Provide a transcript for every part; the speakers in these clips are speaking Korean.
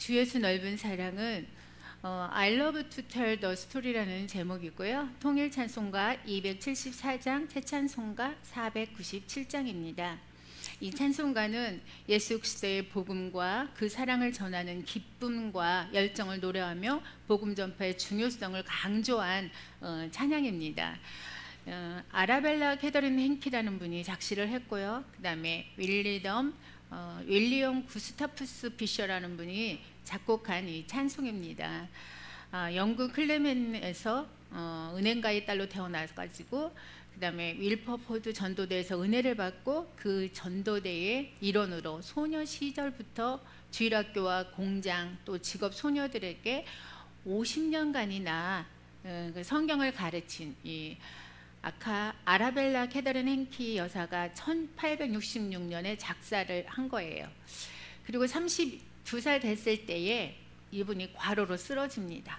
주 예수 넓은 사랑은 I love to tell the story라는 제목이고요. 통일 찬송가 274장, 새찬송가 497장입니다. 이 찬송가는 예수 그리스도의 복음과 그 사랑을 전하는 기쁨과 열정을 노래하며 복음 전파의 중요성을 강조한 찬양입니다. 아라벨라 캐더린 행키라는 분이 작시를 했고요. 그 다음에 윌리엄 구스타프스 피셔라는 분이 작곡한 이 찬송입니다. 영국 클레멘에서 은행가의 딸로 태어나가지고 그 다음에 윌퍼포드 전도대에서 은혜를 받고 그 전도대의 일원으로 소녀 시절부터 주일학교와 공장 또 직업 소녀들에게 50년간이나 성경을 가르친 이 아라벨라 캐더린 행키 여사가 1866년에 작사를 한 거예요. 그리고 32살 됐을 때에 이분이 과로로 쓰러집니다.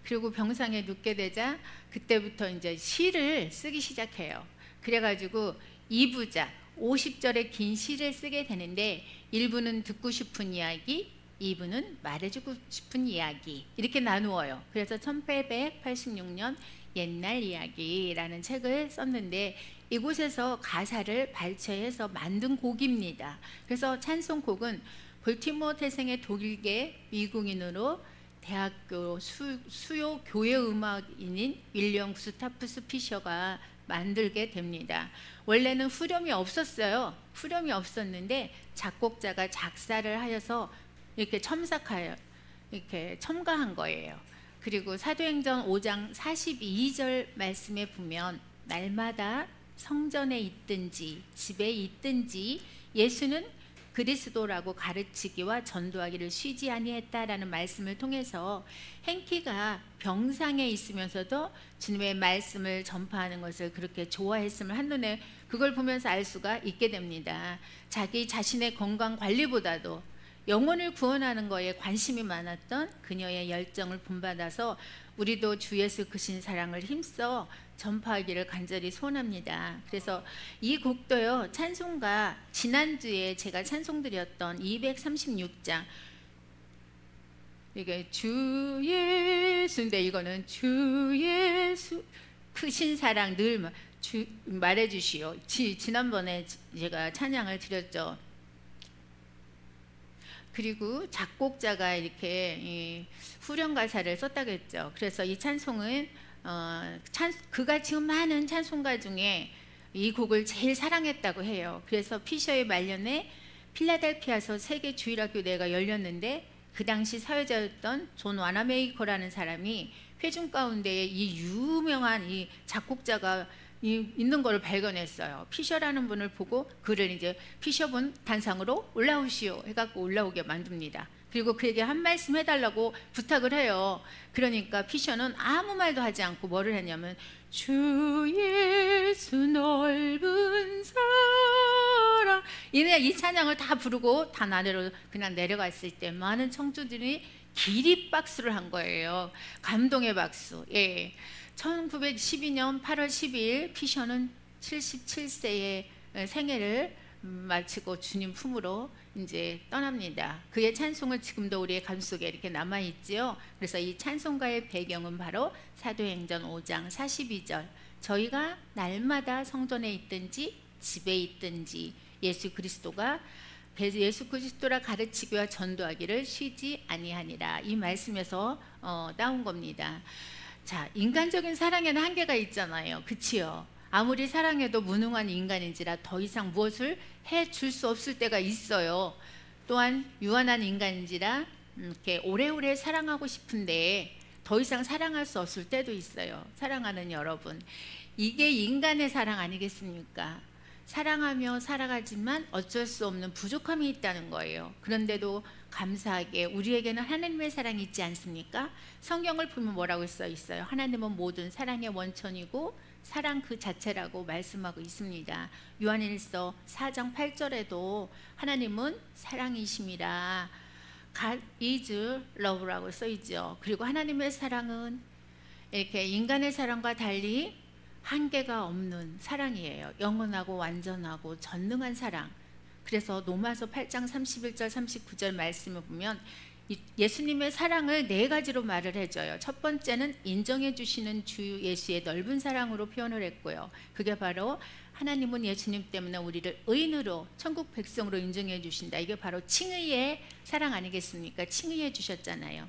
그리고 병상에 눕게 되자 그때부터 이제 시를 쓰기 시작해요. 그래가지고 2부작 50절의 긴 시를 쓰게 되는데 1부는 듣고 싶은 이야기, 2부는 말해주고 싶은 이야기 이렇게 나누어요. 그래서 1886년 옛날 이야기라는 책을 썼는데 이곳에서 가사를 발췌해서 만든 곡입니다. 그래서 찬송곡은 볼티모어 태생의 독일계 미국인으로 대학교 수요 교회 음악인인 윌리엄 구스타프스 피셔가 만들게 됩니다. 원래는 후렴이 없었어요. 후렴이 없었는데 작곡자가 작사를 하여서 이렇게 이렇게 첨가한 거예요. 그리고 사도행전 5장 42절 말씀에 보면 날마다 성전에 있든지 집에 있든지 예수는 그리스도라고 가르치기와 전도하기를 쉬지 아니했다라는 말씀을 통해서 행키가 병상에 있으면서도 주님의 말씀을 전파하는 것을 그렇게 좋아했음을 한눈에 그걸 보면서 알 수가 있게 됩니다. 자기 자신의 건강 관리보다도 영혼을 구원하는 것에 관심이 많았던 그녀의 열정을 본받아서 우리도 주 예수 크신 사랑을 힘써 전파하기를 간절히 소원합니다. 그래서 이 곡도요, 찬송가 지난주에 제가 찬송드렸던 236장 이게 주 예수인데 이거는 주 예수 크신 사랑 늘 말해 주시오. 지난번에 제가 찬양을 드렸죠. 그리고 작곡자가 이렇게 이 후렴 가사를 썼다고 했죠. 그래서 이 찬송은 그가 지금 많은 찬송가 중에 이 곡을 제일 사랑했다고 해요. 그래서 피셔의 말년에 필라델피아서 세계 주일학교대회가 열렸는데 그 당시 사회자였던 존 와나메이커라는 사람이 회중 가운데에 이 유명한 이 작곡자가 있는 것을 발견했어요. 피셔라는 분을 보고 그를 이제 피셔분 단상으로 올라오시오 해갖고 올라오게 만듭니다. 그리고 그에게 한 말씀 해달라고 부탁을 해요. 그러니까 피셔는 아무 말도 하지 않고 뭐를 했냐면 주 예수 넓은 사랑 이 찬양을 다 부르고 단 아래로 그냥 내려갔을 때 많은 청중들이 기립박수를 한 거예요. 감동의 박수. 예. 1912년 8월 12일 피셔는 77세의 생애를 마치고 주님 품으로 이제 떠납니다. 그의 찬송을 지금도 우리의 가슴속에 이렇게 남아있지요. 그래서 이 찬송가의 배경은 바로 사도행전 5장 42절 저희가 날마다 성전에 있든지 집에 있든지 예수 그리스도라 가르치기와 전도하기를 쉬지 아니하니라 이 말씀에서 따온 겁니다. 자, 인간적인 사랑에는 한계가 있잖아요. 그치요? 아무리 사랑해도 무능한 인간인지라 더 이상 무엇을 해줄 수 없을 때가 있어요. 또한 유한한 인간인지라 이렇게 오래오래 사랑하고 싶은데 더 이상 사랑할 수 없을 때도 있어요. 사랑하는 여러분, 이게 인간의 사랑 아니겠습니까? 사랑하며 살아가지만 어쩔 수 없는 부족함이 있다는 거예요. 그런데도 감사하게 우리에게는 하나님의 사랑이 있지 않습니까? 성경을 보면 뭐라고 써 있어요? 하나님은 모든 사랑의 원천이고 사랑 그 자체라고 말씀하고 있습니다. 요한일서 4장 8절에도 하나님은 사랑이심이라 God is love라고 써 있죠. 그리고 하나님의 사랑은 이렇게 인간의 사랑과 달리 한계가 없는 사랑이에요. 영원하고 완전하고 전능한 사랑. 그래서 로마서 8장 31절 39절 말씀을 보면 예수님의 사랑을 네 가지로 말을 해줘요. 첫 번째는 인정해 주시는 주 예수의 넓은 사랑으로 표현을 했고요. 그게 바로 하나님은 예수님 때문에 우리를 의인으로 천국 백성으로 인정해 주신다. 이게 바로 칭의의 사랑 아니겠습니까? 칭의해 주셨잖아요.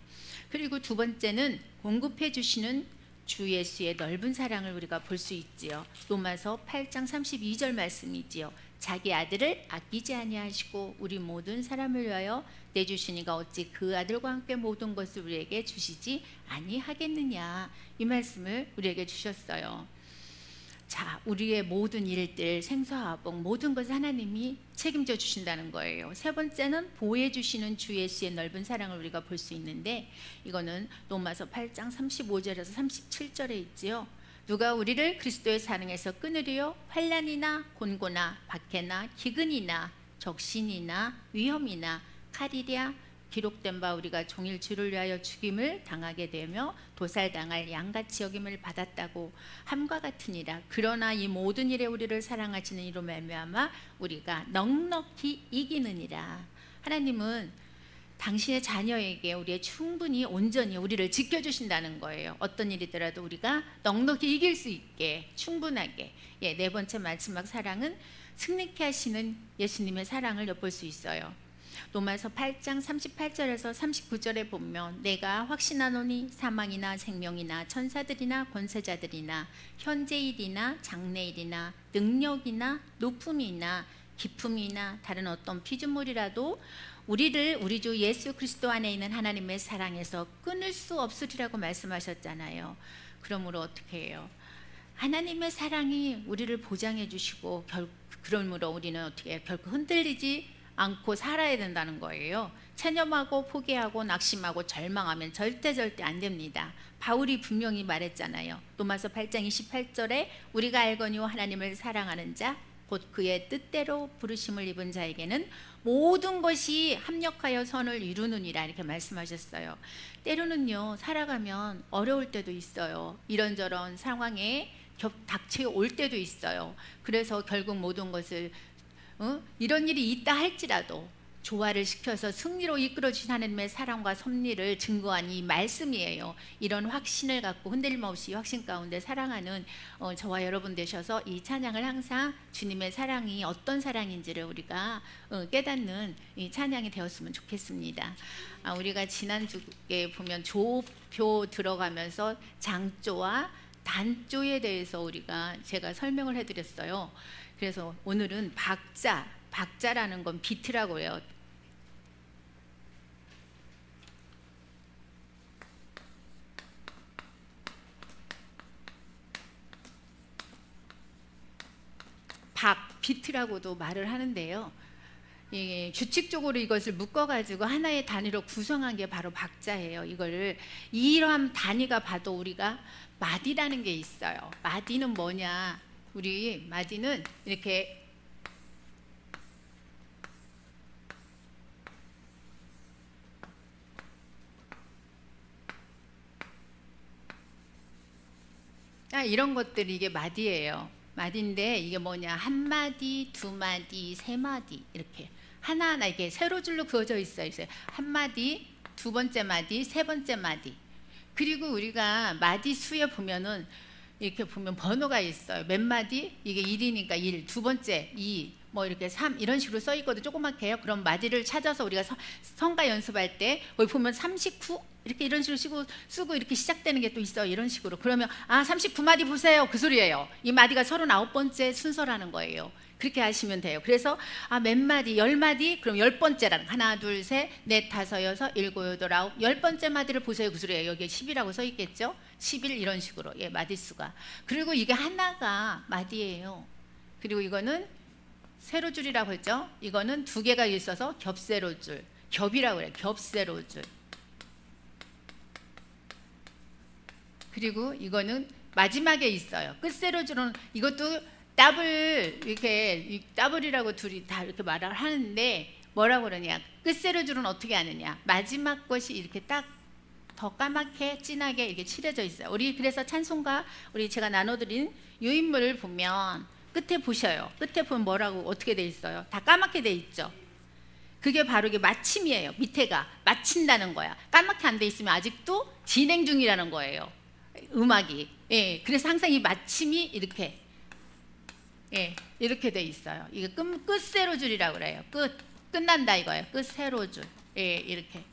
그리고 두 번째는 공급해 주시는 주 예수의 넓은 사랑을 우리가 볼 수 있지요. 로마서 8장 32절 말씀이지요. 자기 아들을 아끼지 아니하시고 우리 모든 사람을 위하여 내주시니가 어찌 그 아들과 함께 모든 것을 우리에게 주시지 아니하겠느냐 이 말씀을 우리에게 주셨어요. 자, 우리의 모든 일들, 생사화복 모든 것을 하나님이 책임져 주신다는 거예요. 세 번째는 보호해 주시는 주 예수의 넓은 사랑을 우리가 볼 수 있는데 이거는 로마서 8장 35절에서 37절에 있지요. 누가 우리를 그리스도의 사랑에서 끊으리요? 환난이나 곤고나 박해나 기근이나 적신이나 위험이나 칼이랴 기록된 바 우리가 종일 주를 위하여 죽임을 당하게 되며 도살당할 양같이 여김을 받았다고 함과 같으니라. 그러나 이 모든 일에 우리를 사랑하시는 이로 말미암아 우리가 넉넉히 이기느니라. 하나님은 당신의 자녀에게 우리의 충분히 온전히 우리를 지켜주신다는 거예요. 어떤 일이더라도 우리가 넉넉히 이길 수 있게 충분하게. 예, 네 번째 마지막 사랑은 승리케 하시는 예수님의 사랑을 엿볼 수 있어요. 로마서 8장 38절에서 39절에 보면 내가 확신하노니 사망이나 생명이나 천사들이나 권세자들이나 현재일이나 장래일이나 능력이나 높음이나 기품이나 다른 어떤 피조물이라도 우리를 우리 주 예수 그리스도 안에 있는 하나님의 사랑에서 끊을 수 없으리라고 말씀하셨잖아요. 그러므로 어떻게 해요? 하나님의 사랑이 우리를 보장해 주시고 그러므로 우리는 어떻게 해요? 결코 흔들리지 않고 살아야 된다는 거예요. 체념하고 포기하고 낙심하고 절망하면 절대 안 됩니다. 바울이 분명히 말했잖아요. 로마서 8장 28절에 우리가 알거니와 하나님을 사랑하는 자 곧 그의 뜻대로 부르심을 입은 자에게는 모든 것이 합력하여 선을 이루느니라 이렇게 말씀하셨어요. 때로는요 살아가면 어려울 때도 있어요. 이런저런 상황에 닥쳐 올 때도 있어요. 그래서 결국 모든 것을 이런 일이 있다 할지라도 조화를 시켜서 승리로 이끌어주신 하나님의 사랑과 섭리를 증거한 이 말씀이에요. 이런 확신을 갖고 흔들림 없이 확신 가운데 사랑하는 저와 여러분 되셔서 이 찬양을 항상 주님의 사랑이 어떤 사랑인지를 우리가 깨닫는 이 찬양이 되었으면 좋겠습니다. 우리가 지난주에 보면 조표 들어가면서 장조와 단조에 대해서 제가 설명을 해드렸어요. 그래서 오늘은 박자라는 건 비트라고 해요. 비트라고도 말을 하는데요. 규칙적으로 이것을 묶어가지고 하나의 단위로 구성한 게 바로 박자예요. 이러한 단위가 봐도 우리가 마디라는 게 있어요. 마디는 뭐냐? 우리 마디는 이렇게 이런 것들이 이게 마디예요. 마디인데 이게 뭐냐? 한 마디, 두 마디, 세 마디 이렇게 하나하나 이게 세로줄로 그어져 있어요. 한 마디, 두 번째 마디, 세 번째 마디. 그리고 우리가 마디 수에 보면은 이렇게 보면 번호가 있어요. 몇 마디? 이게 1이니까 1, 두 번째 2, 뭐 이렇게 3 이런 식으로 써 있거든요. 조그맣게요. 그럼 마디를 찾아서 우리가 성가 연습할 때 거기 보면 39 이렇게 이런 식으로 쓰고 이렇게 시작되는 게 또 있어요. 이런 식으로. 그러면 39마디 보세요. 그 소리예요. 이 마디가 39번째 순서라는 거예요. 그렇게 하시면 돼요. 그래서 몇 마디, 10마디, 그럼 10번째라는 하나, 둘, 셋, 넷, 다섯, 여섯, 일곱, 여덟, 아홉 10번째 마디를 보세요. 그 소리예요. 여기에 10이라고 써 있겠죠? 11 이런 식으로. 마디 수가. 그리고 이게 하나가 마디예요. 그리고 이거는 세로줄이라고 했죠? 이거는 두 개가 있어서 겹세로줄. 겹이라고 그래요. 겹세로줄. 그리고 이거는 마지막에 있어요. 끝세로줄은 이것도 더블이라고 둘이 다 이렇게 말을 하는데 뭐라고 그러냐? 끝세로줄은 어떻게 하느냐? 마지막 것이 이렇게 딱 더 까맣게 진하게 이렇게 칠해져 있어요. 그래서 찬송가 제가 나눠드린 유인물을 보면 끝에 보셔요. 끝에 보면 어떻게 돼 있어요? 다 까맣게 돼 있죠. 그게 바로 이게 마침이에요. 밑에가 마친다는 거야. 까맣게 안 돼 있으면 아직도 진행 중이라는 거예요. 음악이. 그래서 항상 이 마침이 이렇게 이렇게 돼 있어요. 이게 끝세로줄이라고 그래요. 끝난다 이거예요. 끝세로줄. 이렇게.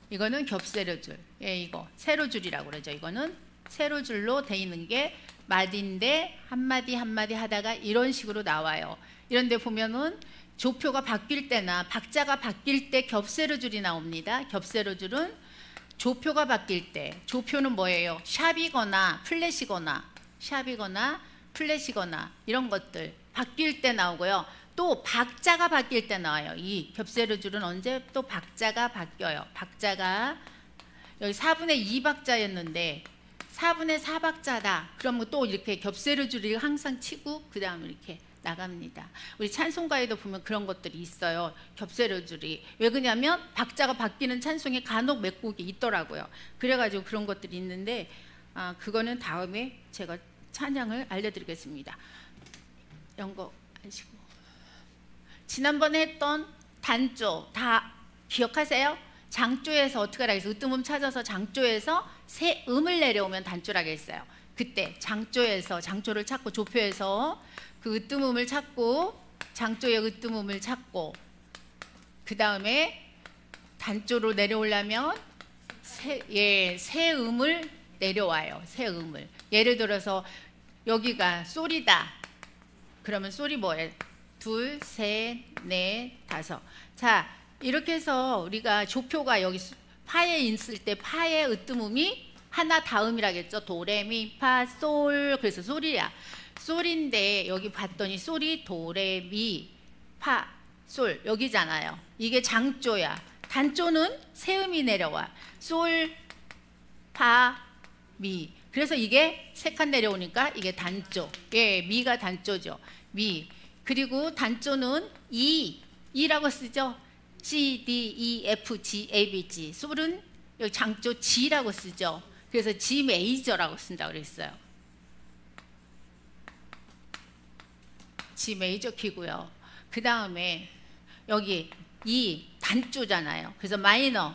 이거는 겹세로줄. 이거 세로줄이라고 그러죠. 이거는 세로줄로 돼 있는 게 마디인데 한 마디 한 마디 하다가 이런 식으로 나와요. 이런 데 보면은 조표가 바뀔 때나 박자가 바뀔 때 겹세로줄이 나옵니다. 겹세로줄은 조표가 바뀔 때, 조표는 뭐예요? 샵이거나 플랫이거나 이런 것들 바뀔 때 나오고요. 또 박자가 바뀔 때 나와요. 이 겹세로줄은 언제 또 박자가 바뀌어요. 박자가 여기 4분의 2박자였는데 4분의 4박자다. 그러면 또 이렇게 겹세로줄이 항상 치고 그 다음에 이렇게 나갑니다. 우리 찬송가에도 보면 그런 것들이 있어요. 겹세로줄이. 왜 그러냐면 박자가 바뀌는 찬송에 간혹 몇 곡이 있더라고요. 그래가지고 그런 것들이 있는데 그거는 다음에 제가 찬양을 알려드리겠습니다. 연거하시고 지난번에 했던 단조 다 기억하세요? 장조에서 어떻게 하라 했어요? 으뜸음 찾아서 장조에서 새 음을 내려오면 단조라고 했어요. 그때 장조를 찾고 조표에서 그 으뜸음을 찾고 장조의 으뜸음을 찾고 그 다음에 단조로 내려오려면 새 음을 내려와요. 새 음을. 예를 들어서 여기가 솔이다. 그러면 솔이 뭐예요? 둘, 셋, 넷, 다섯. 자, 이렇게 해서 우리가 조표가 여기 파에 있을 때 파의 으뜸음이 하나 다음이라겠죠. 도레미 파 솔. 그래서 솔이야. 솔인데 여기 봤더니 솔이 도레미 파 솔 여기잖아요. 이게 장조야. 단조는 세음이 내려와. 솔 파 미. 그래서 이게 세 칸 내려오니까 이게 단조. 미가 단조죠. 미. 그리고 단조는 E라고 쓰죠. C, D, E, F, G, A, B, G. 솔은 여기 장조 G라고 쓰죠. 그래서 G 메이저라고 쓴다고 그랬어요. G 메이저 키고요. 그 다음에 여기 이 단조잖아요. 그래서 마이너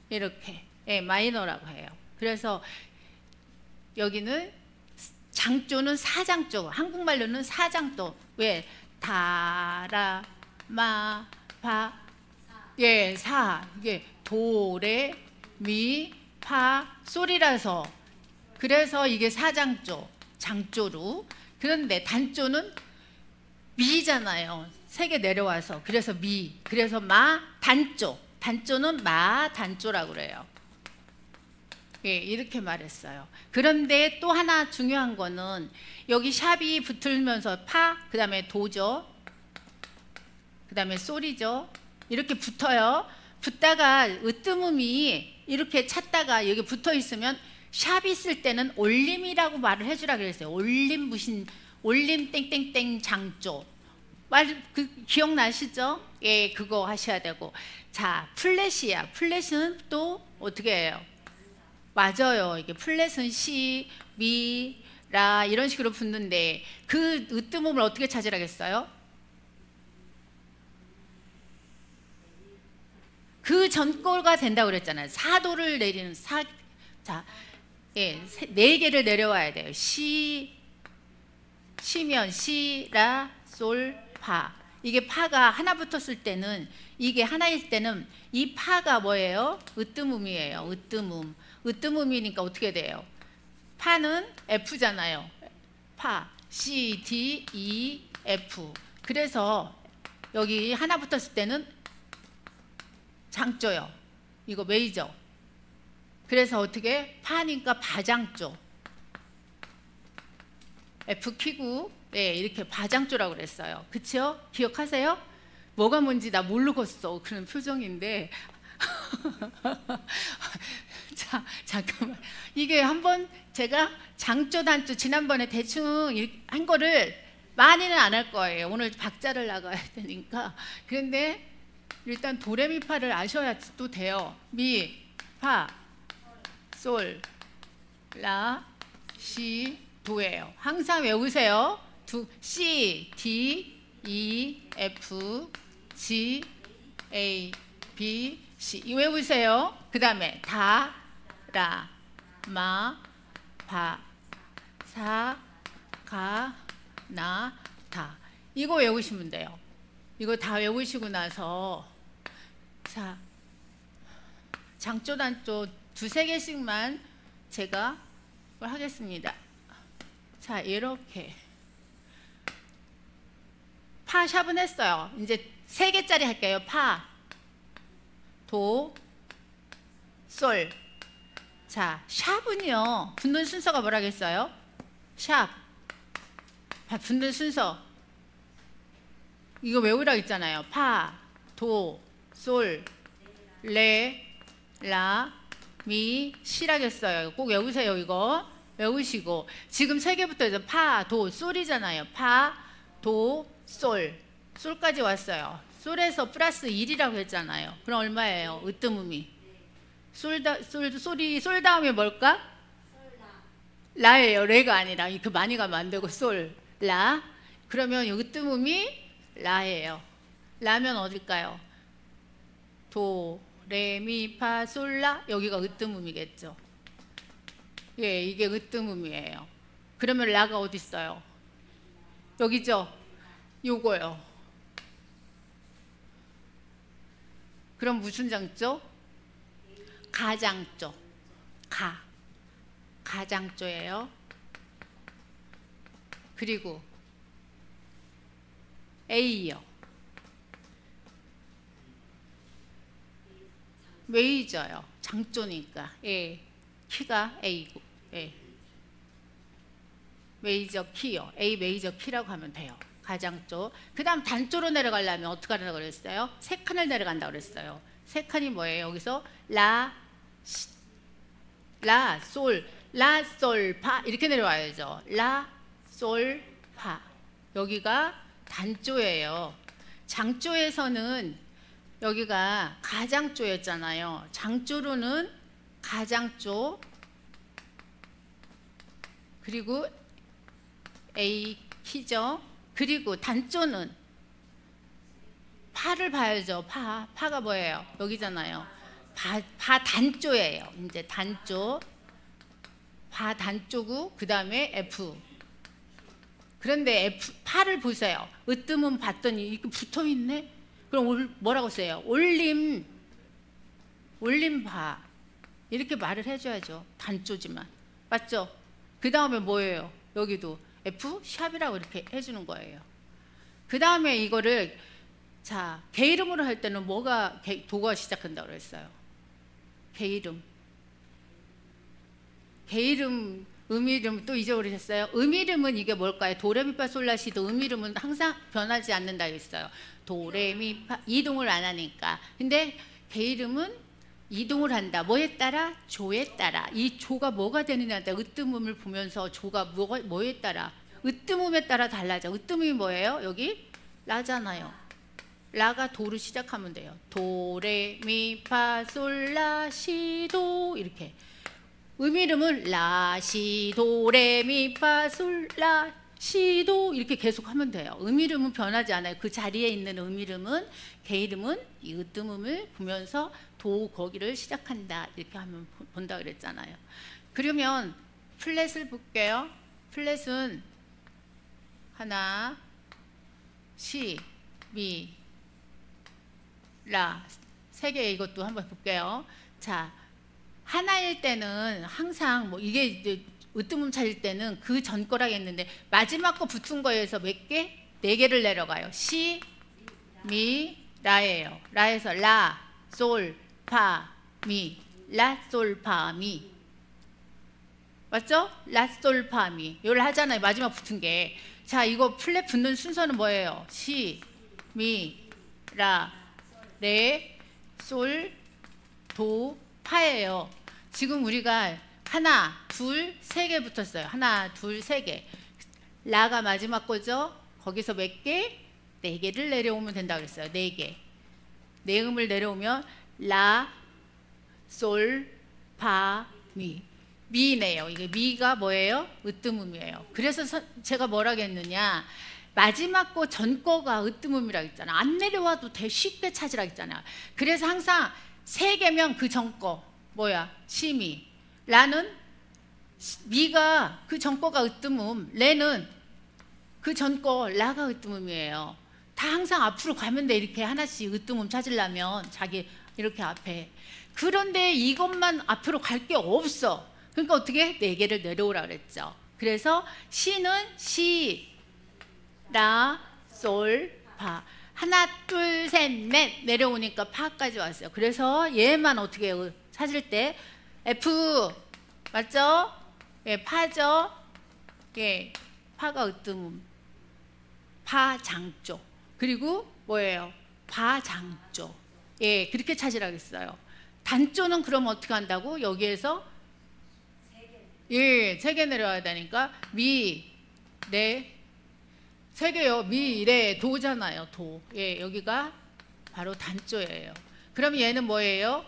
이렇게 마이너라고 해요. 그래서 여기는 장조는 사장조, 한국말로는 사장조. 왜? 다라 마 파 사 이게 도 레 미 파 솔이라서 그래서 이게 사장조, 장조로. 그런데 단조는 미잖아요. 세 개 내려와서 그래서 미. 그래서 마 단조. 단조는 마 단조라고 그래요. 이렇게 말했어요. 그런데 또 하나 중요한 거는 여기 샵이 붙으면서 파, 그 다음에 도죠. 그 다음에 솔이죠. 이렇게 붙어요. 붙다가 으뜸음이 이렇게 찾다가 여기 붙어 있으면 샵이 있을 때는 올림이라고 말을 해주라 그랬어요. 올림 무슨 올림 땡땡땡 장조. 기억나시죠? 예, 그거 하셔야 되고. 자, 플랫이야. 플랫은 또 어떻게 해요? 맞아요. 이게 플랫은 시, 미, 라 이런 식으로 붙는데 그 으뜸음을 어떻게 찾으라겠어요? 그 전거가 된다고 그랬잖아요. 사도를 내리는 자, 예, 네 개를 내려와야 돼요. 시면 시, 라, 솔, 파. 이게 파가 하나 붙었을 때는 이게 하나일 때는 이 파가 뭐예요? 으뜸음이에요. 으뜸음. 으뜸음이니까 어떻게 돼요? 파는 F잖아요. 파, C, D, E, F. 그래서 여기 하나 붙었을 때는 장조요. 이거 메이저. 그래서 어떻게? 파니까 바장조. F 키고 네, 이렇게 바장조라고 그랬어요. 그쵸? 기억하세요? 뭐가 뭔지 나 모르겠어. 그런 표정인데 자, 잠깐만. 이게 한번 제가 장조 단조 지난번에 대충 한 거를 많이는 안 할 거예요. 오늘 박자를 나가야 되니까. 그런데 일단 도레미파를 아셔야 또 돼요. 미, 파, 솔, 라, 시, 도예요. 항상 외우세요. C, D, E, F, G, A, B, C. 이 외우세요. 그 다음에 다, 라, 마, 파, 사, 가, 나, 다. 이거 외우시면 돼요. 이거 다 외우시고 나서 자, 장조 단조 두세 개씩만 제가 하겠습니다. 자, 이렇게 파 샵은 했어요. 이제 세 개짜리 할게요. 파, 도, 솔. 자, 샵은요 붙는 순서가 뭐라겠어요? 샵 붙는 순서 이거 외우라고 했잖아요. 파, 도, 솔, 레, 라, 미, 시라겠어요. 꼭 외우세요. 이거 외우시고 지금 세 개부터 해서 파, 도, 솔이잖아요. 파, 도, 솔. 솔까지 왔어요. 솔에서 플러스 1이라고 했잖아요. 그럼 얼마예요? 으뜸음이 솔 다음에 뭘까? 라예요. 레가 아니라 그 많이 가면 안 되고 솔, 라. 그러면 으뜸음이 라예요. 라면 어딜까요? 도, 레, 미, 파, 솔, 라. 여기가 으뜸음이겠죠. 예, 이게 으뜸음이에요. 그러면 라가 어디 있어요? 여기죠. 요거요. 그럼 무슨 장조? 가장조. 가장조예요. 그리고 A요. 메이저요. 장조니까. 예. 키가 A고. 예. 메이저 키요. A 메이저 키라고 하면 돼요. 가장조. 그 다음 단조로 내려가려면 어떻게 하라고 그랬어요? 세 칸을 내려간다고 그랬어요. 세 칸이 뭐예요? 여기서 라, 솔, 라, 솔, 파 이렇게 내려와야죠. 라, 솔, 파. 여기가 단조예요. 장조에서는 여기가 가장조였잖아요. 장조로는 가장조 그리고 A 키죠. 그리고 단조는 파를 봐야죠. 파가 뭐예요? 여기잖아요. 파 단조예요. 이제 단조. 파 단조고 그 다음에 F. 그런데 파를 보세요. 으뜸은 봤더니 이거 붙어 있네. 그럼 뭐라고 써요? 올림파 이렇게 말을 해줘야죠. 단조지만 맞죠? 그 다음에 뭐예요? 여기도 F 샵이라고 이렇게 해주는 거예요. 그 다음에 이거를 자 개이름으로 할 때는 뭐가 도가 시작한다고 그랬어요? 개이름, 음이름 또 잊어버리셨어요? 음이름은 이게 뭘까요? 도레미파솔라시도 음이름은 항상 변하지 않는다 했어요. 도레미파 이동을 안 하니까. 근데 개이름은 이동을 한다. 뭐에 따라? 조에 따라. 이 조가 뭐가 되느냐에 따라 으뜸음을 보면서 조가 뭐에 따라? 으뜸음에 따라 달라져. 으뜸음이 뭐예요? 여기 라잖아요. 라가 도로 시작하면 돼요. 도레미파솔라시도 이렇게. 음이름은 라시도레미파솔라시도 이렇게 계속 하면 돼요. 음이름은 변하지 않아요. 그 자리에 있는 음이름은 개이름은 이 으뜸음을 보면서 도 거기를 시작한다 이렇게 하면 본다 그랬잖아요. 그러면 플랫을 볼게요. 플랫은 하나, 시, 미, 라 세 개 이것도 한번 볼게요. 자 하나일 때는 항상 뭐 이게 이제 으뜸음 찾을 때는 그 전 거라고 했는데 마지막 거 붙은 거에서 몇 개? 네 개를 내려가요. 시, 미, 라예요. 라에서 라, 솔, 파, 미. 라, 솔, 파, 미. 맞죠? 라, 솔, 파, 미. 이걸 하잖아요. 마지막 붙은 게. 자, 이거 플랫 붙는 순서는 뭐예요? 시, 미, 라, 레, 솔, 도, 파예요. 지금 우리가 하나, 둘, 세 개 붙었어요. 하나, 둘, 세 개. 라가 마지막 거죠? 거기서 몇 개? 네 개를 내려오면 된다고 그랬어요. 네 개. 네 음을 내려오면 라, 솔, 파, 미. 미네요. 이게 미가 뭐예요? 으뜸음이에요. 그래서 제가 뭐라고 했느냐? 마지막 거 전 거가 으뜸음이라고 했잖아. 안 내려와도 돼 쉽게 찾으라고 했잖아. 그래서 항상 세 개면 그 전 거 뭐야? 시미. 라는 미가 그 전 거가 으뜸음, 레는 그 전 거 라가 으뜸음이에요. 다 항상 앞으로 가면 돼. 이렇게 하나씩 으뜸음 찾으려면 자기 이렇게 앞에. 그런데 이것만 앞으로 갈 게 없어. 그러니까 어떻게? 네 개를 내려오라 그랬죠. 그래서 시는 시, 라, 솔, 파. 하나, 둘, 셋, 넷 내려오니까 파까지 왔어요. 그래서 얘만 어떻게 해요? 찾을 때 F 맞죠? 예, 파죠. 예, 파가 으뜸음. 파장조. 그리고 뭐예요? 파장조. 예, 그렇게 찾으라고 했어요. 단조는 그럼 어떻게 한다고? 여기에서 예, 세 개 내려와야 되니까 미, 레, 세 개요. 미, 레, 도잖아요. 도. 예, 여기가 바로 단조예요. 그럼 얘는 뭐예요?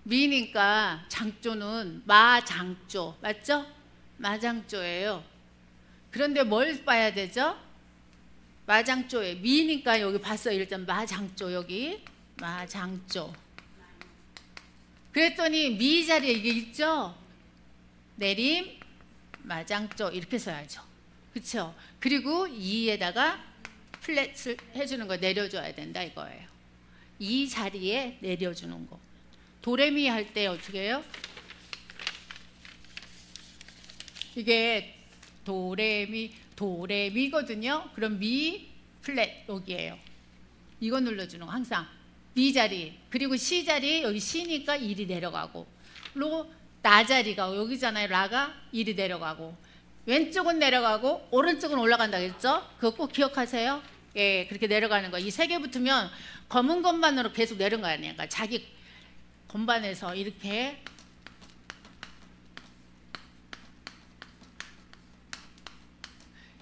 미니까 장조는 마장조. 맞죠? 마장조예요. 그런데 뭘 봐야 되죠? 마장조에 미니까 여기 봤어요. 일단 마장조 여기 마장조. 그랬더니 미 자리에 이게 있죠? 내림 마장조 이렇게 써야죠. 그렇죠? 그리고 이에다가 플랫을 해주는 거 내려줘야 된다 이거예요. 이 자리에 내려주는 거. 도레미 할 때 어떻게 해요? 이게 도레미거든요. 그럼 미 플랫 여기에요. 이거 눌러주는 거 항상 미 자리. 그리고 시 자리 여기 시니까 1이 내려가고 나 자리가 여기잖아요. 라가 1이 내려가고 왼쪽은 내려가고 오른쪽은 올라간다 그랬죠? 그거 꼭 기억하세요. 예, 그렇게 내려가는 거. 이 세 개 붙으면 검은 건반으로 계속 내려가야 돼요. 그러니까 자기 건반에서 이렇게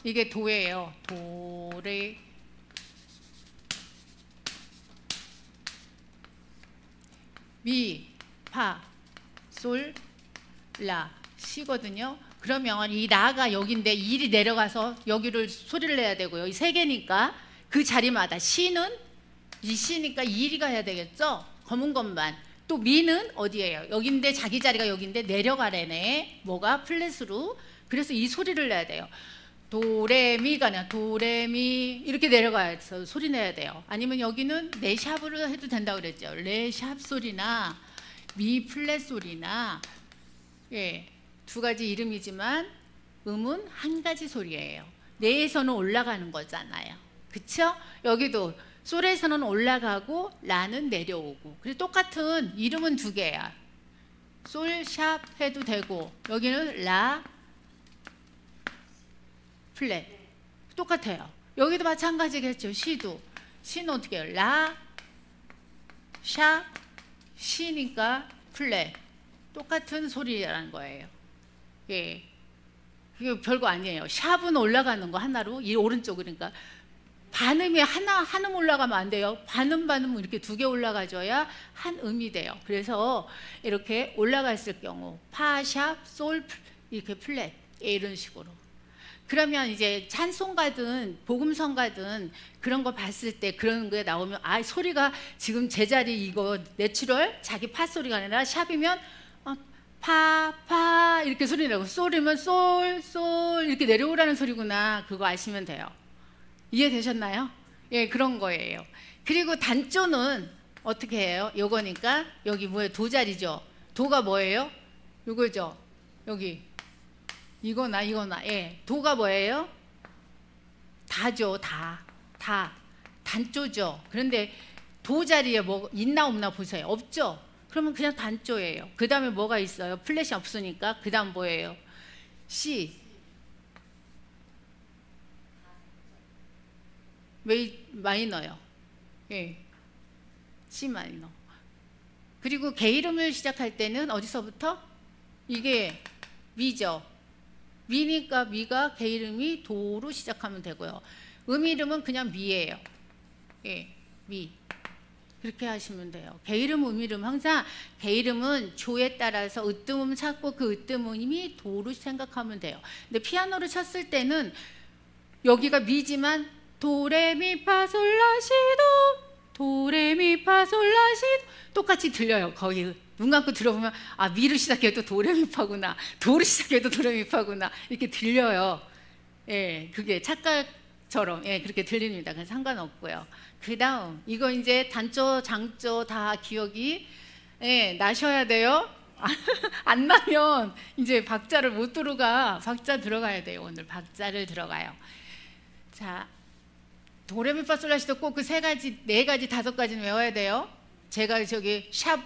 이게 도예요. 도레 미, 파, 솔, 라, 시거든요. 그러면 이 라가 여기인데 일이 내려가서 여기를 소리를 내야 되고요. 이 세 개니까 그 자리마다 시는 이 시니까 일이 가야 되겠죠. 검은 것만. 또 미는 어디예요? 여기인데 자기 자리가 여기인데 내려가래네. 뭐가 플랫으로. 그래서 이 소리를 내야 돼요. 도레미가 아니라 도레미 이렇게 내려가서 소리 내야 돼요. 아니면 여기는 레샵으로 해도 된다고 그랬죠. 레샵 소리나 미 플랫 소리나 예, 두 가지 이름이지만 음은 한 가지 소리예요. 레에서는 올라가는 거잖아요. 그쵸? 여기도 솔에서는 올라가고 라는 내려오고. 그래서 똑같은 이름은 두 개야. 솔, 샵 해도 되고 여기는 라, 플랫 똑같아요. 여기도 마찬가지겠죠. 시도 시는 어떻게 해요? 라, 샵, 시니까 플랫 똑같은 소리라는 거예요. 예, 이게 별거 아니에요. 샵은 올라가는 거 하나로 이 오른쪽 그러니까 반음이 한음 올라가면 안 돼요. 반음 이렇게 두 개 올라가줘야 한 음이 돼요. 그래서 이렇게 올라갔을 경우 파, 샵, 솔 이렇게 플랫 이런 식으로. 그러면 이제 찬송가든 복음성가든 그런 거 봤을 때 그런 게 나오면 아 소리가 지금 제자리 이거 내추럴 자기 파 소리가 아니라 샵이면 파 이렇게 소리 내고 솔이면 솔 이렇게 내려오라는 소리구나. 그거 아시면 돼요. 이해되셨나요? 예, 그런 거예요. 그리고 단조는 어떻게 해요? 요거니까 여기 뭐예요? 도자리죠. 도가 뭐예요? 요거죠. 여기 이거나 예. 도가 뭐예요? 다죠. 다 단조죠. 그런데 도자리에 뭐 있나 없나 보세요. 없죠? 그러면 그냥 단조예요. 그 다음에 뭐가 있어요? 플랫이 없으니까 그 다음 뭐예요? C 마이너요. 예, C 마이너. 그리고 개 이름을 시작할 때는 어디서부터? 이게 미죠. 미니까 미가 개 이름이 도로 시작하면 되고요. 이름은 그냥 미예요. 예, 미. 그렇게 하시면 돼요. 개 이름, 이름 항상 개 이름은 조에 따라서 으뜸음 찾고 그 으뜸음이 도로 생각하면 돼요. 근데 피아노를 쳤을 때는 여기가 미지만 도레미파솔라시도 도레미파솔라시도 똑같이 들려요. 거기 눈 감고 들어보면 아 미를 시작해도 도레미파구나, 도를 시작해도 도레미파구나 이렇게 들려요. 예, 그게 착각처럼 예 그렇게 들립니다. 그래서 상관없고요. 그 다음 이거 이제 단조, 장조 다 기억이 예, 나셔야 돼요. 안 나면 이제 박자를 못 들어가. 박자 들어가야 돼요. 오늘 박자를 들어가요. 자, 도레미파솔라시도 꼭 그 세 가지, 네 가지, 다섯 가지는 외워야 돼요. 제가 저기 샵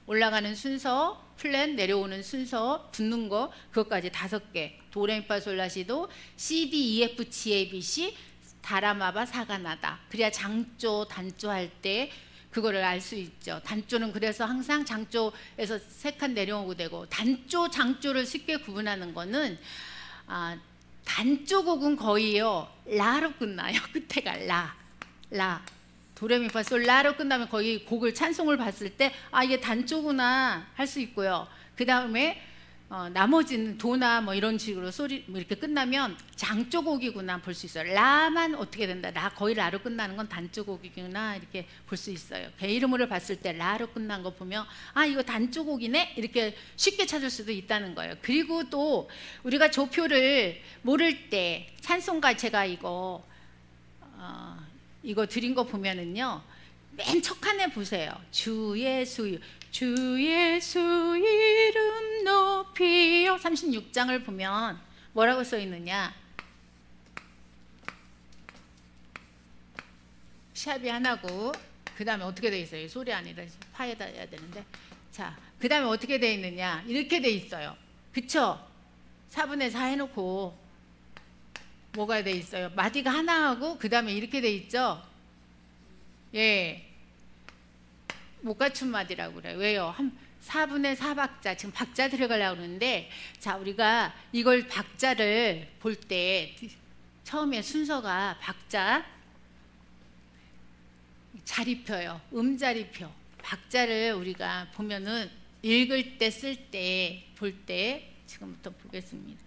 올라가는 순서, 플랫 내려오는 순서, 붙는 거 그것까지 5개. 도레미파솔라시도 C, D, E, F, G, A, B, C 다라마바 사가나다. 그래야 장조, 단조 할 때 그거를 알 수 있죠. 단조는 그래서 항상 장조에서 3칸 내려오고 되고 단조, 장조를 쉽게 구분하는 거는 단조 곡은 거의요 라로 끝나요. 끝에가 라 도레미파솔 라로 끝나면 거의 곡을 찬송을 봤을 때 아 이게 단조구나 할 수 있고요. 그 다음에 나머지는 도나 뭐 이런 식으로 소리 뭐 이렇게 끝나면 장조곡이구나 볼 수 있어요. 라만 어떻게 된다. 라 거의 라로 끝나는 건 단조곡이구나 이렇게 볼 수 있어요. 개 이름으로 봤을 때 라로 끝난 거 보면 아 이거 단조곡이네 이렇게 쉽게 찾을 수도 있다는 거예요. 그리고 또 우리가 조표를 모를 때 찬송가 제가 이거 드린 거 보면은요 맨 첫 칸에 보세요. 주 예수 이름 높이요 36장을 보면 뭐라고 써 있느냐. 샵이 하나고 그 다음에 어떻게 돼 있어요? 소리 아니라 파에다 해야 되는데 자, 그 다음에 어떻게 돼 있느냐 이렇게 돼 있어요. 그쵸? 4분의 4 해놓고 뭐가 돼 있어요? 마디가 하나 하고 그 다음에 이렇게 돼 있죠? 예, 못 갖춘 마디라고 그래요. 왜요? 4분의 4박자 지금 박자 들어가려고 그러는데 자 우리가 이걸 박자를 볼 때 처음에 순서가 박자 자리표요. 음자리표 박자를 우리가 보면은 읽을 때 쓸 때 볼 때 지금부터 보겠습니다.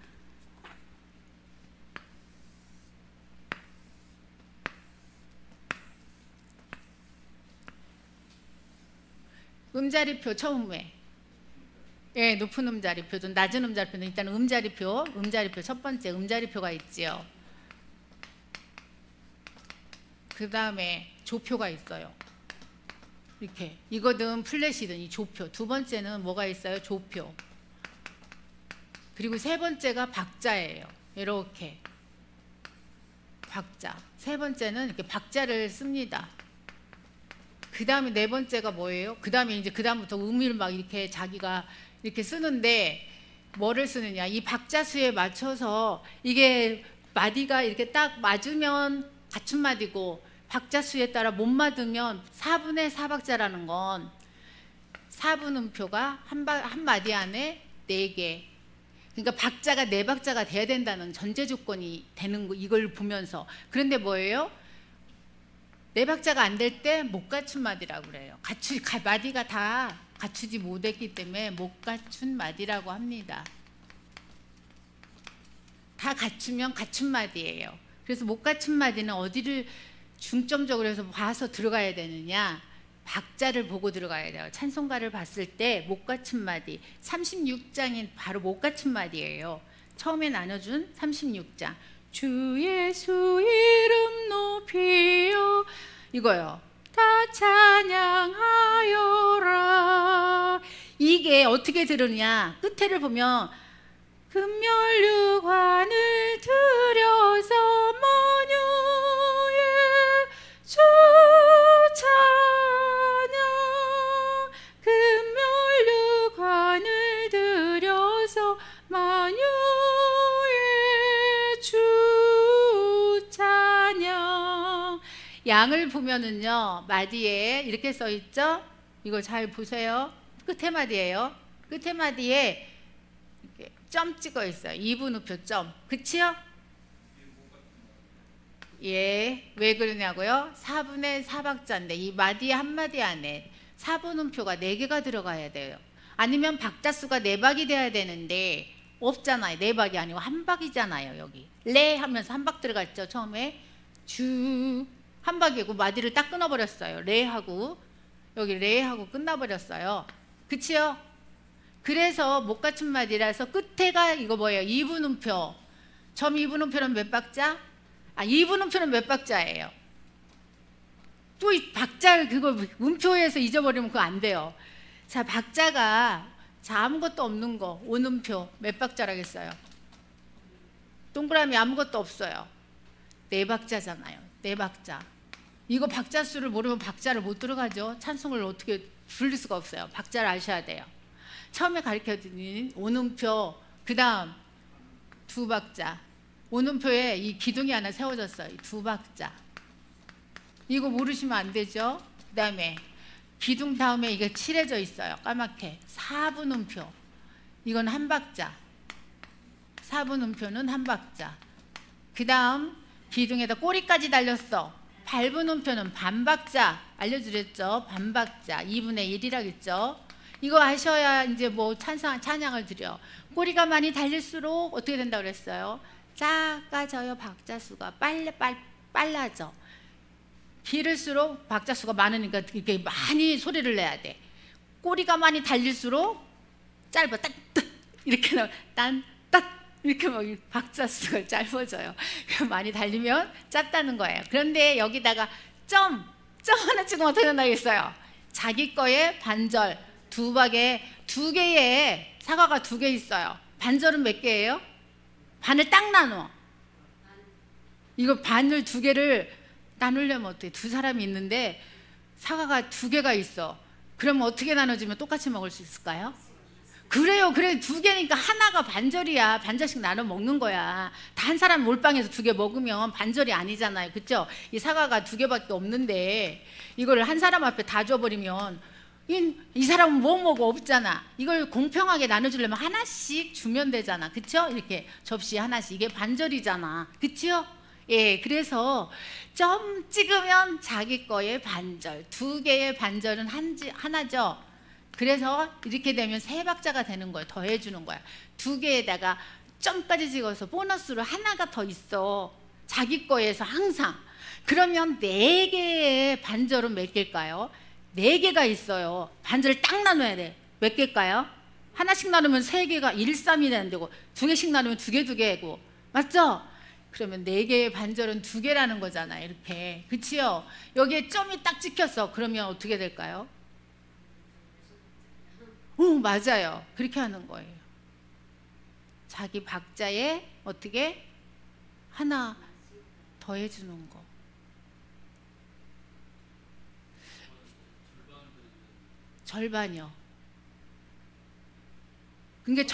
음자리표 처음에, 예, 높은 음자리표도 낮은 음자리표는 일단 음자리표 첫 번째 음자리표가 있지요. 그 다음에 조표가 있어요. 이렇게 이거든 플랫이든 이 조표. 두 번째는 뭐가 있어요? 조표. 그리고 세 번째가 박자예요. 이렇게 박자. 세 번째는 이렇게 박자를 씁니다. 그 다음에 네 번째가 뭐예요? 그 다음에 이제 그 다음부터 음을 막 이렇게 자기가 이렇게 쓰는데 뭐를 쓰느냐? 이 박자수에 맞춰서 이게 마디가 이렇게 딱 맞으면 갖춘 마디고 박자수에 따라 못 맞으면 4분의 4박자라는 건 4분 음표가 한 마디 안에 4개. 그러니까 박자가 4박자가 돼야 된다는 전제 조건이 되는 거 이걸 보면서. 그런데 뭐예요? 4박자가 안 될 때 못 갖춘 마디라고 그래요. 마디가 다 갖추지 못했기 때문에 못 갖춘 마디라고 합니다. 다 갖추면 갖춘 마디예요. 그래서 못 갖춘 마디는 어디를 중점적으로 해서 봐서 들어가야 되느냐? 박자를 보고 들어가야 돼요. 찬송가를 봤을 때 못 갖춘 마디 36장이 바로 못 갖춘 마디예요. 처음에 나눠준 36장 주 예수 이름 높이요 이거요. 다 찬양하여라. 이게 어떻게 들으냐? 끝에를 보면 금멸류관을 들여서 만유의 주 찬양. 금멸류관을 들여서 만유의 주 찬양. 양을 보면은요 마디에 이렇게 써 있죠. 이거 잘 보세요. 끝에 마디예요. 끝에 마디에 이렇게 점 찍어 있어요. 2분 우표 점. 그치요? 예, 왜 그러냐고요? 4분의 4박자인데 이 마디 한 마디 안에 4분 음표가 4개가 들어가야 돼요. 아니면 박자수가 4박이 돼야 되는데 없잖아요. 4박이 아니고 1박이잖아요. 여기 레 하면서 1박 들어갔죠. 처음에 주 1박이고 마디를 딱 끊어버렸어요. 레하고 여기 레하고 끝나버렸어요. 그치요? 그래서 못 갖춘 마디라서 끝에가 이거 뭐예요? 2분 음표. 점 2분 음표는 몇 박자? 2분 음표는 몇 박자예요? 또 이 박자를 그거 음표에서 잊어버리면 그거 안 돼요. 자, 박자가 아무것도 없는 거 온음표 몇 박자라겠어요? 동그라미 아무것도 없어요. 4박자잖아요. 4박자. 이거 박자 수를 모르면 박자를 못 들어가죠. 찬송을 어떻게 부를 수가 없어요. 박자를 아셔야 돼요. 처음에 가르쳐드린 온음표, 그 다음 2박자. 온음표에 이 기둥이 하나 세워졌어요. 2박자. 이거 모르시면 안 되죠. 그 다음에 기둥 다음에 이게 칠해져 있어요. 까맣게 4분 음표. 이건 1박자. 4분 음표는 1박자. 그 다음 기둥에다 꼬리까지 달렸어. 8분 음표는 반박자. 알려드렸죠. 반박자 2분의 1이라겠죠. 이거 아셔야 이제 뭐 찬양을 드려. 꼬리가 많이 달릴수록 어떻게 된다고 그랬어요? 작아져요. 박자수가 빨라져. 길을수록 박자수가 많으니까 이렇게 많이 소리를 내야 돼. 꼬리가 많이 달릴수록 짧아. 딱 이렇게 나와. 이렇게 막 박자수가 짧아져요. 많이 달리면 짧다는 거예요. 그런데 여기다가 점 하나 찍으면 어떻게 된다겠어요? 자기 거에 반절 2개의 사과가 2개 있어요. 반절은 몇 개예요? 반을 딱 나눠. 이거 반을 2개를 나누려면 어떻게? 2사람이 있는데 사과가 2개가 있어. 그러면 어떻게 나눠주면 똑같이 먹을 수 있을까요? 그래요. 그래 2개니까 하나가 반절이야. 반절씩 나눠 먹는 거야. 다 한 사람 몰빵해서 2개 먹으면 반절이 아니잖아요. 그렇죠? 이 사과가 2개밖에 없는데 이거를 한 사람 앞에 다 줘버리면 이 사람은 뭐 먹어? 없잖아. 이걸 공평하게 나눠주려면 하나씩 주면 되잖아. 그렇죠? 이렇게 접시 하나씩. 이게 반절이잖아. 그렇죠? 예, 그래서 점 찍으면 자기 거의 반절. 2개의 반절은 하나죠. 그래서 이렇게 되면 세 박자가 되는 거예요. 더해주는 거야. 두 개에다가 점까지 찍어서 보너스로 하나가 더 있어. 자기 거에서 항상. 그러면 네 개의 반절은 몇 개일까요? 네 개가 있어요. 반절을 딱 나눠야 돼. 몇 개일까요? 하나씩 나누면 세 개가 1, 3이 되고 두 개씩 나누면 두 개고 맞죠? 그러면 네 개의 반절은 두 개라는 거잖아요. 이렇게. 그치요? 여기에 점이 딱 찍혔어. 그러면 어떻게 될까요? 맞아요. 그렇게 하는 거예요. 자기 박자에 어떻게 하나 더해주는 거. 절반이요. 그러니까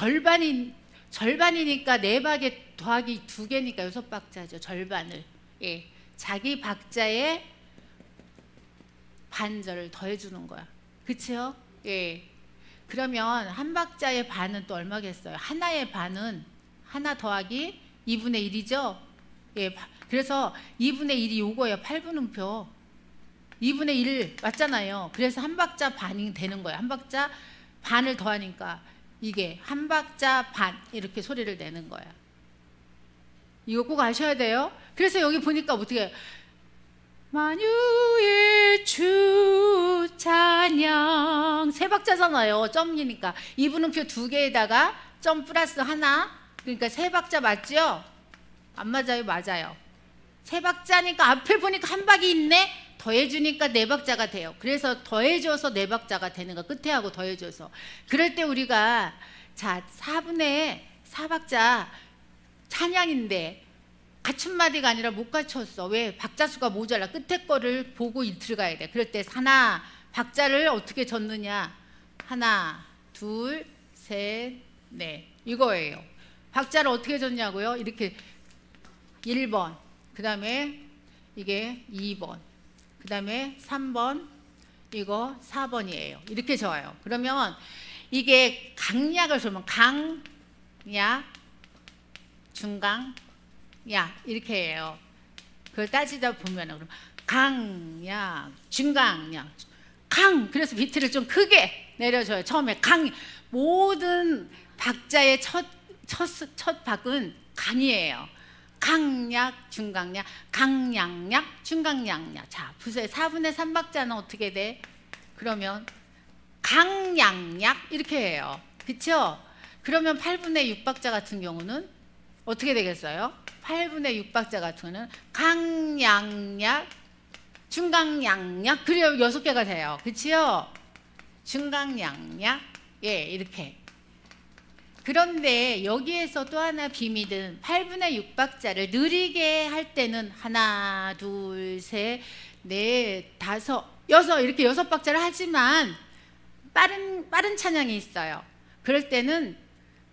절반이니까 네 박에 더하기 두 개니까 여섯 박자죠. 절반을. 예, 자기 박자에 반절을 더해주는 거야. 그치요? 예. 그러면 한 박자의 반은 또 얼마겠어요? 하나의 반은 하나 더하기 2분의 1이죠? 예, 그래서 2분의 1이 요거예요. 8분음표. 2분의 1 맞잖아요. 그래서 한 박자 반이 되는 거예요. 한 박자 반을 더하니까 이게 한 박자 반 이렇게 소리를 내는 거야. 이거 꼭 아셔야 돼요. 그래서 여기 보니까 어떻게 만유의 주 찬양 세 박자잖아요. 점이니까 2분음표 두 개에다가 점 플러스 하나 그러니까 세 박자 맞죠? 안 맞아요? 맞아요. 세 박자니까 앞에 보니까 한 박이 있네. 더해주니까 네 박자가 돼요. 그래서 더해줘서 네 박자가 되는 거 끝에 하고 더해줘서 그럴 때 우리가 자 4분의 4박자 찬양인데 갖춘 마디가 아니라 못 갖췄어. 왜? 박자수가 모자라. 끝에 거를 보고 들어가야 돼. 그럴 때 하나 박자를 어떻게 줬느냐 하나 둘 셋 넷 이거예요. 박자를 어떻게 줬냐고요? 이렇게 1번 그 다음에 이게 2번 그 다음에 3번 이거 4번이에요. 이렇게 적어요. 그러면 이게 강약을 쓰면 강약 중강 야 이렇게 해요. 그걸 따지다 보면 그럼 강약 중강약 강 그래서 비트를 좀 크게 내려줘요. 처음에 강 모든 박자의 첫 박은 강이에요. 강약 중강약 강약약 중강약약. 자 보세요. 4분의 3박자는 어떻게 돼? 그러면 강약약 이렇게 해요. 그쵸? 그러면 8분의 6박자 같은 경우는 어떻게 되겠어요? 8분의 6박자 같은 경우는 강약약 중강약약 그래요. 6개가 돼요. 그치요? 중강약약 예 이렇게. 그런데 여기에서 또 하나 비밀은 8분의 6박자를 느리게 할 때는 하나 둘 셋 넷 다섯 여섯 이렇게 6박자를 하지만 빠른 찬양이 있어요. 그럴 때는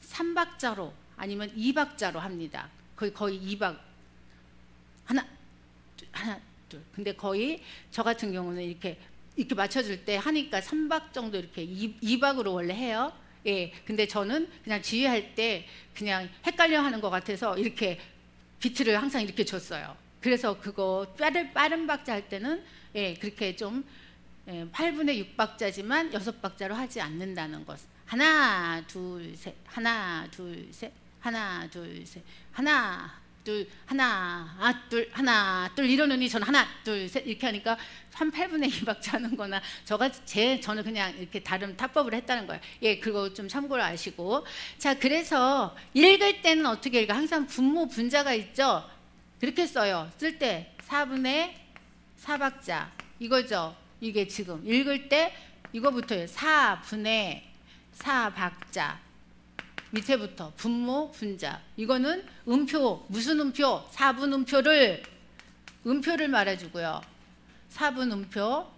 3박자로 아니면 2박자로 합니다. 거의 2박 하나 둘 근데 거의 저 같은 경우는 이렇게 맞춰줄 때 하니까 3박 정도 이렇게 2박으로 원래 해요. 예, 근데 저는 그냥 지휘할 때 그냥 헷갈려 하는 것 같아서 이렇게 비트를 항상 이렇게 줬어요. 그래서 그거 빠른 박자 할 때는 예, 그렇게 좀 8분의 6박자지만 6박자로 하지 않는다는 것. 하나, 둘, 셋, 하나, 둘, 셋, 하나, 둘, 셋, 하나, 둘, 하나, 둘, 하나, 둘 이러느니 저는 하나, 둘, 셋 이렇게 하니까 한 8분의 2박자 하는 거나 저는 그냥 이렇게 다른 타법을 했다는 거예요. 예, 그거 좀 참고로 아시고. 자, 그래서 읽을 때는 어떻게 읽어? 항상 분모 분자가 있죠? 그렇게 써요. 쓸 때 4분의 4박자 이거죠. 이게 지금 읽을 때 이거부터예요. 4분의 4박자 밑에부터 분모 분자 이거는 음표 무슨 음표? 4분 음표를 말해주고요. 4분 음표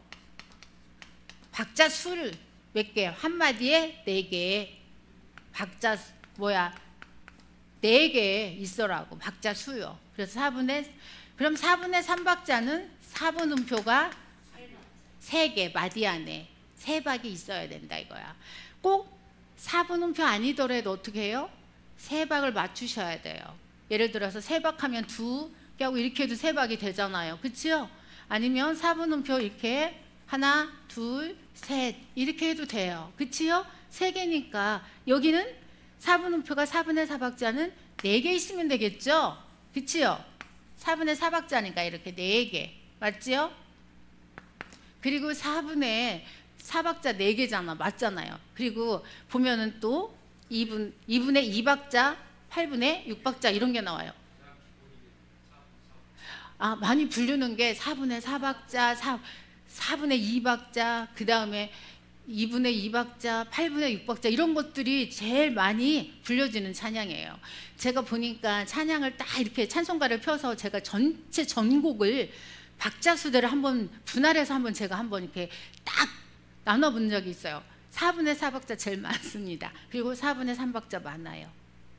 박자 수를 몇 개? 한마디에 4개 박자 뭐야 4개 있어라고 박자 수요. 그래서 4분의 그럼 4분의 3박자는 4분 음표가 3개 마디 안에 3박이 있어야 된다 이거야. 꼭 4분 음표 아니더라도 어떻게 해요? 3박을 맞추셔야 돼요. 예를 들어서 3박 하면 2개하고 이렇게 해도 3박이 되잖아요. 그치요? 아니면 4분 음표 이렇게 하나, 둘, 셋 이렇게 해도 돼요. 그치요? 3개니까 여기는 4분음표가 4분의 4박자는 4개 있으면 되겠죠? 그치요? 4분의 4박자니까 이렇게 4개 맞지요? 그리고 4분의 4박자 4개잖아. 맞잖아요. 그리고 보면은 또 2분의 2박자, 8분의 6박자 이런 게 나와요. 많이 부르는 게 4분의 4박자, 4분의 2박자, 그 다음에 2분의 2박자, 8분의 6박자 이런 것들이 제일 많이 불려지는 찬양이에요. 제가 보니까 찬양을 딱 이렇게 찬송가를 펴서 제가 전체 전곡을 박자 수대를 한번 분할해서 제가 한번 이렇게 딱 나눠본 적이 있어요. 4분의 4박자 제일 많습니다. 그리고 4분의 3박자 많아요.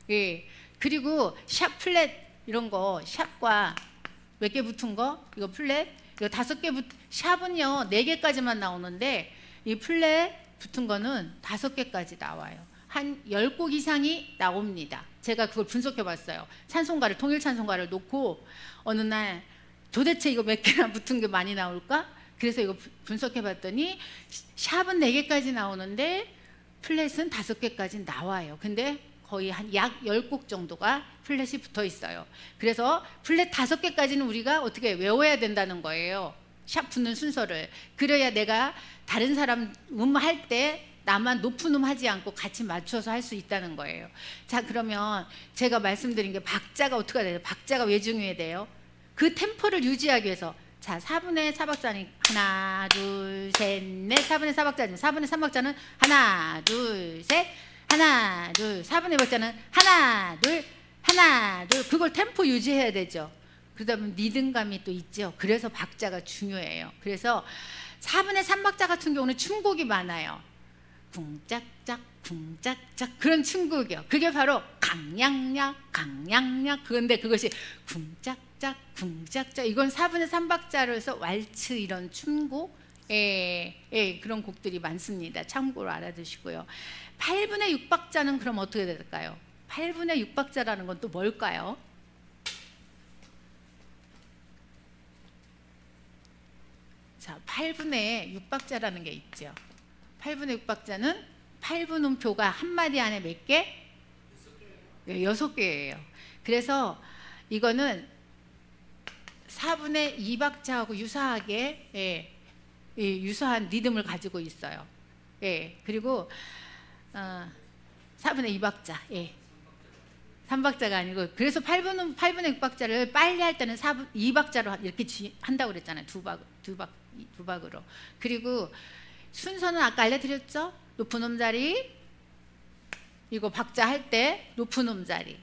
예. 그리고 샵 플랫 이런 거 샵과 몇 개 붙은 거 이거 플랫 이거 5개 샵은요 4개까지만 나오는데 이 플랫 붙은 거는 5개까지 나와요. 한 10곡 이상이 나옵니다. 제가 그걸 분석해 봤어요. 찬송가를 통일 찬송가를 놓고 어느 날 도대체 이거 몇 개나 붙은 게 많이 나올까? 그래서 이거 분석해 봤더니 샵은 4개까지 나오는데 플랫은 5개까지 나와요. 근데 거의 한 약 10곡 정도가 플랫이 붙어 있어요. 그래서 플랫 5개까지는 우리가 어떻게 외워야 된다는 거예요. 샵 붙는 순서를. 그래야 내가 다른 사람 할 때 나만 높은 하지 않고 같이 맞춰서 할 수 있다는 거예요. 자, 그러면 제가 말씀드린 게 박자가 어떻게 돼요? 박자가 왜 중요해야 돼요? 그 템포를 유지하기 위해서 자, 4분의 4박자는 하나, 둘, 셋, 넷 4분의 4박자는 4분의 3박자는 하나, 둘, 셋 하나, 둘 4분의 1박자는 하나, 둘 하나, 둘 그걸 템포 유지해야 되죠. 그러다 보면 리듬감이 또 있죠. 그래서 박자가 중요해요. 그래서 4분의 3박자 같은 경우는 춤곡이 많아요. 쿵짝짝 쿵짝짝 그런 춤곡이요. 그게 바로 강냥냥 강냥냥 그건데 그것이 쿵짝짝 쿵짝짝 이건 4분의 3박자로 해서 왈츠 이런 춤곡 그런 곡들이 많습니다. 참고로 알아두시고요. 8분의 6박자는 그럼 어떻게 될까요? 8분의 6박자라는 건 또 뭘까요? 자, 8분의 6박자라는 게 있죠. 8분의 6박자는 8분음표가 한 마디 안에 몇 개? 6개예요. 그래서 이거는 4분의 2박자하고 유사하게 유사한 리듬을 가지고 있어요. 그리고 4분의 2박자 3박자가 아니고 그래서 8분의 6박자를 빨리 할 때는 2박자로 이렇게 한다고 그랬잖아요. 두 박으로. 그리고 순서는 아까 알려드렸죠? 높은 음자리 이거 박자 할 때 높은 음자리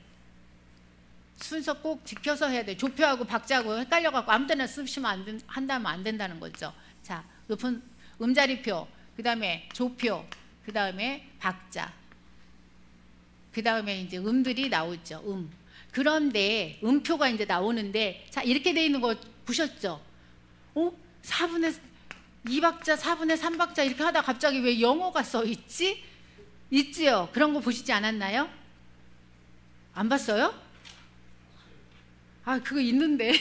순서 꼭 지켜서 해야 돼. 조표하고 박자하고 헷갈려갖고 아무 때나 쓰시면 한다면 안 된다는 거죠. 자, 높은 음자리표 그 다음에 조표 그 다음에 박자 그 다음에 이제 음들이 나오죠. 그런데 음표가 이제 나오는데 자 이렇게 돼 있는 거 보셨죠? 4분의 2박자 4분의 3박자 이렇게 하다 갑자기 왜 영어가 써 있지? 있지요? 그런 거 보시지 않았나요? 안 봤어요? 그거 있는데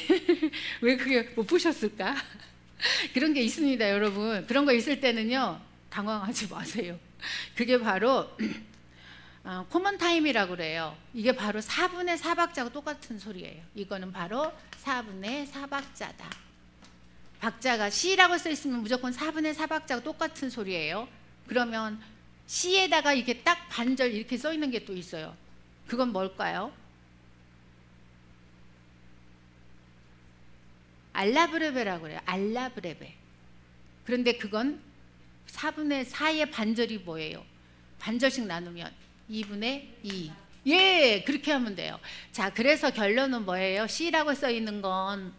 왜 그게 못 보셨을까? 그런 게 있습니다, 여러분. 그런 거 있을 때는요 당황하지 마세요. 그게 바로 코먼 타임이라고 그래요. 이게 바로 4분의 4박자하고 똑같은 소리예요. 이거는 바로 4분의 4박자다. 박자가 C라고 써 있으면 무조건 4분의 4박자하고 똑같은 소리예요. 그러면 C에다가 이게 딱 반절 이렇게 써 있는 게 또 있어요. 그건 뭘까요? 알라브레베라고 그래요. 알라브레베. 그런데 그건 4분의 4의 반절이 뭐예요? 반절씩 나누면 2분의 2. 그렇게 하면 돼요. 자, 그래서 결론은 뭐예요? C라고 써 있는 건